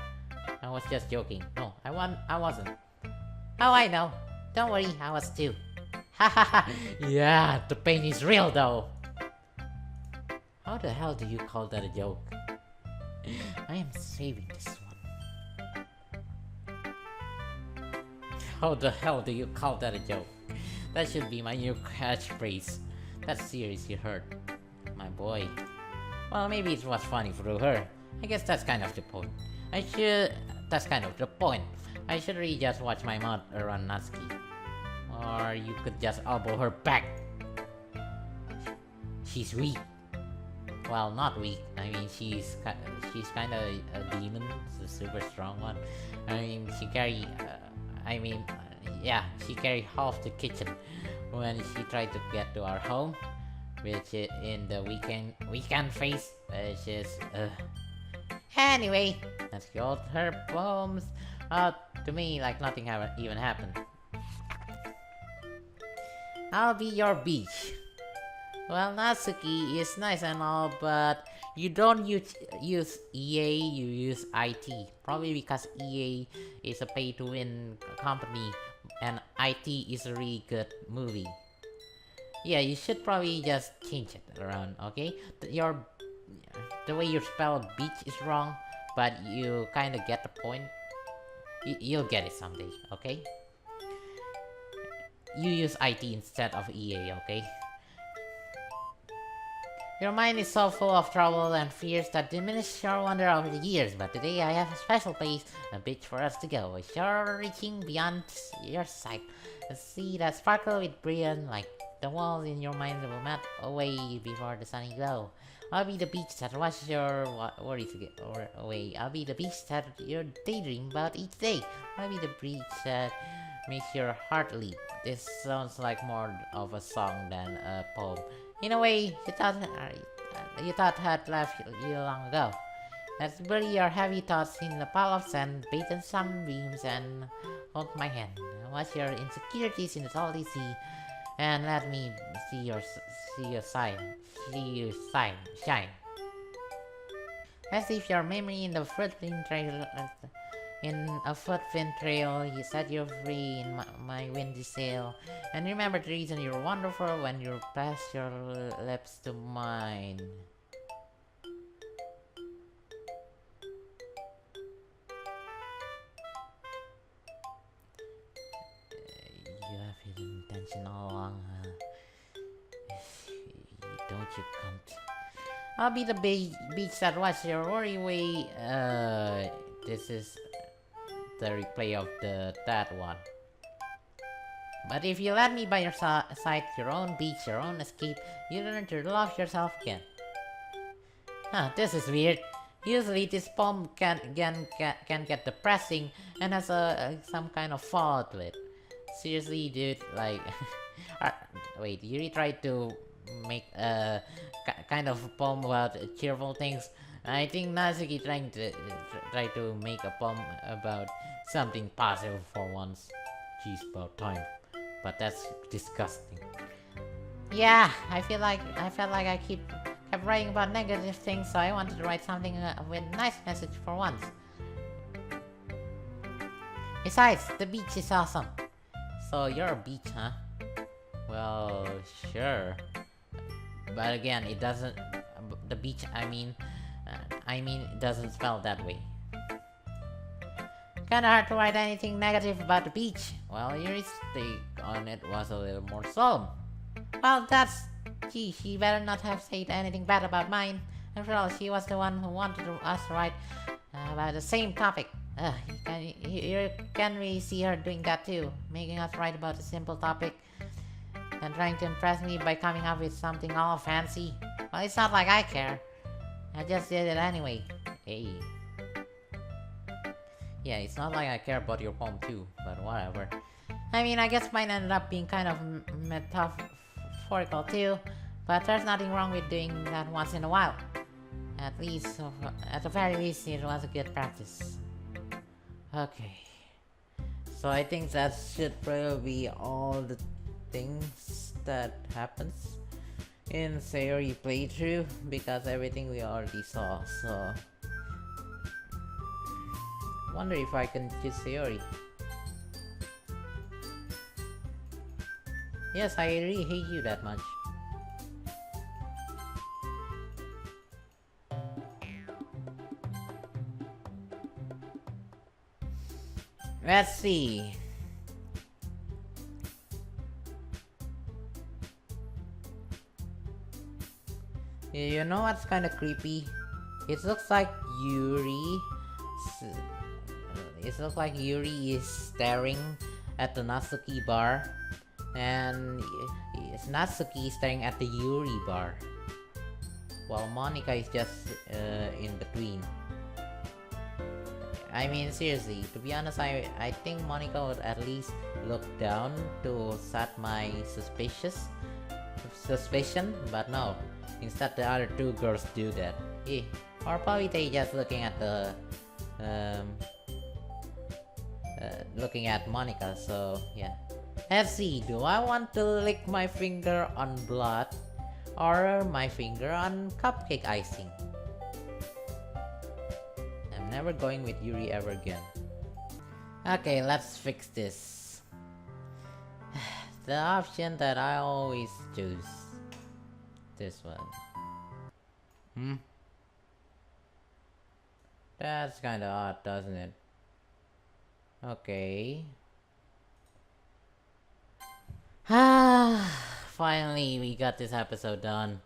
I was just joking. No, I wasn't. Oh, I know. Don't worry, I was too. Hahaha. Yeah, the pain is real though. How the hell do you call that a joke? I am saving this one. How the hell do you call that a joke? That should be my new catchphrase. That's serious, you heard. My boy. Well, maybe it was funny through her. I guess that's kind of the point. That's kind of the point. I should really just watch my mouth around Natsuki. Or you could just elbow her back. She's weak. Well, not weak. I mean, she's kind of a demon. It's a super strong one. I mean, she carry half the kitchen when she tried to get to our home, which in the weekend phase, which is Anyway, let's get her poems out to me like nothing even happened. I'll be your beach. Well, Natsuki is nice and all, but you don't use EA, you use IT. Probably because EA is a pay-to-win company and IT is a really good movie. Yeah, you should probably just change it around, okay? The way you spell beach is wrong, but you kind of get the point. You'll get it someday, okay? You use IT instead of EA, okay? Your mind is so full of trouble and fears that diminish your wonder over the years, but today I have a special place, a beach for us to go, a shore reaching beyond your sight, a sea that sparkles with brilliant light. The walls in your mind will melt away before the sunny glow. I'll be the beach that washes your worries away. I'll be the beach that you daydream about each day. I'll be the beach that makes your heart leap. This sounds like more of a song than a poem. In a way, you thought had left you long ago. Let's bury your heavy thoughts in a pile of sand, bathe in sunbeams, and hold my hand. Watch your insecurities in the salty sea, and let me see your shine. As if your memory in the footprint trail, you set you free in my windy sail, and remember the reason you're wonderful when you press your lips to mine. You have hidden intention all along, huh? Don't you cunt? I'll be the beach that was your worry way. This is the replay of that one. But if you let me by your side, your own beach, your own escape, you learn to love yourself again. Huh, this is weird. Usually this poem can get depressing and has some kind of fall to it. Seriously, dude, like... wait, Yuri tried to make a kind of poem about cheerful things. I think Natsuki try to make a poem about something positive for once. Jeez, about time. But that's disgusting. Yeah, I felt like I kept writing about negative things, so I wanted to write something with a nice message for once. Besides, the beach is awesome. So you're a beach, huh? Well, sure. But again, it doesn't... The beach, I mean, it doesn't spell that way. Kinda hard to write anything negative about the beach. Well, Yuri's take on it was a little more solemn. Well, that's... Gee, she better not have said anything bad about mine. After all, she was the one who wanted us to write about the same topic. You can really see her doing that too, making us write about a simple topic and trying to impress me by coming up with something all fancy. Well, it's not like I care. I just did it anyway. Hey. Yeah, it's not like I care about your poem too, but whatever. I mean, I guess mine ended up being kind of metaphorical too, but there's nothing wrong with doing that once in a while. At the very least, it was a good practice. Okay. So I think that should probably be all the things that happens in Sayori playthrough, because everything we already saw, so... Wonder if I can choose Sayori. Yes, I really hate you that much. Let's see. You know what's kind of creepy? It looks like Yuri. It looks like Yuri is staring at the Natsuki bar, and Natsuki is staring at the Yuri bar, while Monika is just in between. I mean, seriously, to be honest, I think Monika would at least look down to set my suspicion, but no. Instead, the other two girls do that. Or probably they just looking at the looking at Monika. So yeah. Let's see. Do I want to lick my finger on blood or my finger on cupcake icing? I'm never going with Yuri ever again. Okay, let's fix this. The option that I always choose. This one. That's kinda odd, doesn't it? Okay. Finally, we got this episode done.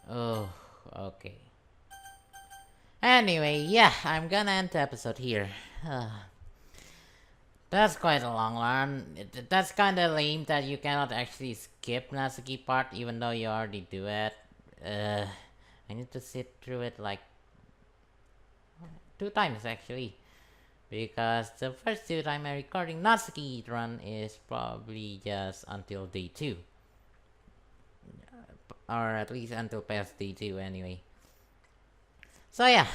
Oh, okay. Anyway, yeah, I'm gonna end the episode here. That's quite a long one. That's kinda lame that you cannot actually skip Natsuki part even though you already do it. I need to sit through it like 2 times actually. Because the first 2 times I'm recording Natsuki run is probably just until day 2. Or at least until past day 2 anyway. So yeah,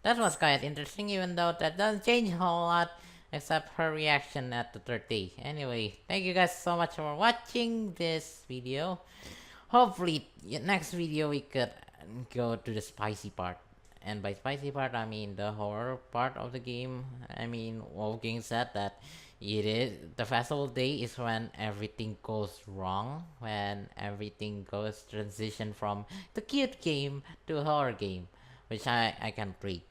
that was quite interesting, even though that doesn't change a whole lot. except her reaction at the third day. Anyway, thank you guys so much for watching this video. Hopefully, next video we could go to the spicy part. And by spicy part, I mean the horror part of the game. I mean, Wolfgang said that it is the festival day is when everything goes wrong, when everything goes transition from the cute game to a horror game, which I can't read.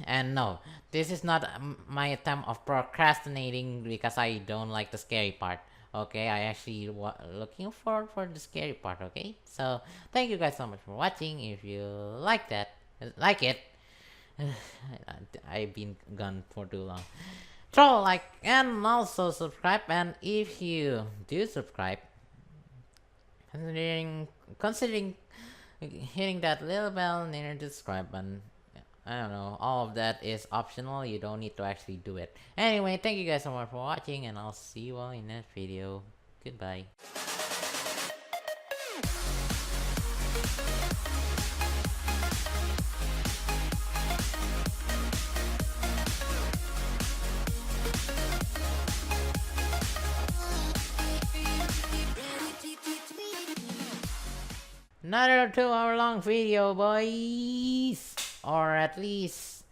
And no, this is not my attempt of procrastinating because I don't like the scary part. Okay, I actually looking forward for the scary part. Okay, so thank you guys so much for watching. If you like it, I've been gone for too long. So like and also subscribe. And if you do subscribe, considering hitting that little bell near the subscribe button. I don't know, all of that is optional. You don't need to actually do it. Anyway, thank you guys so much for watching, and I'll see you all in the next video. Goodbye. Another 2 hour long video, boys! Or at least,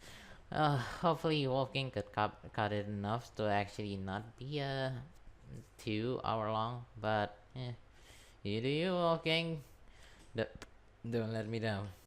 hopefully Wolfgang could cut it enough to actually not be a 2 hour long. But, you do you, Wolfgang. Don't let me down.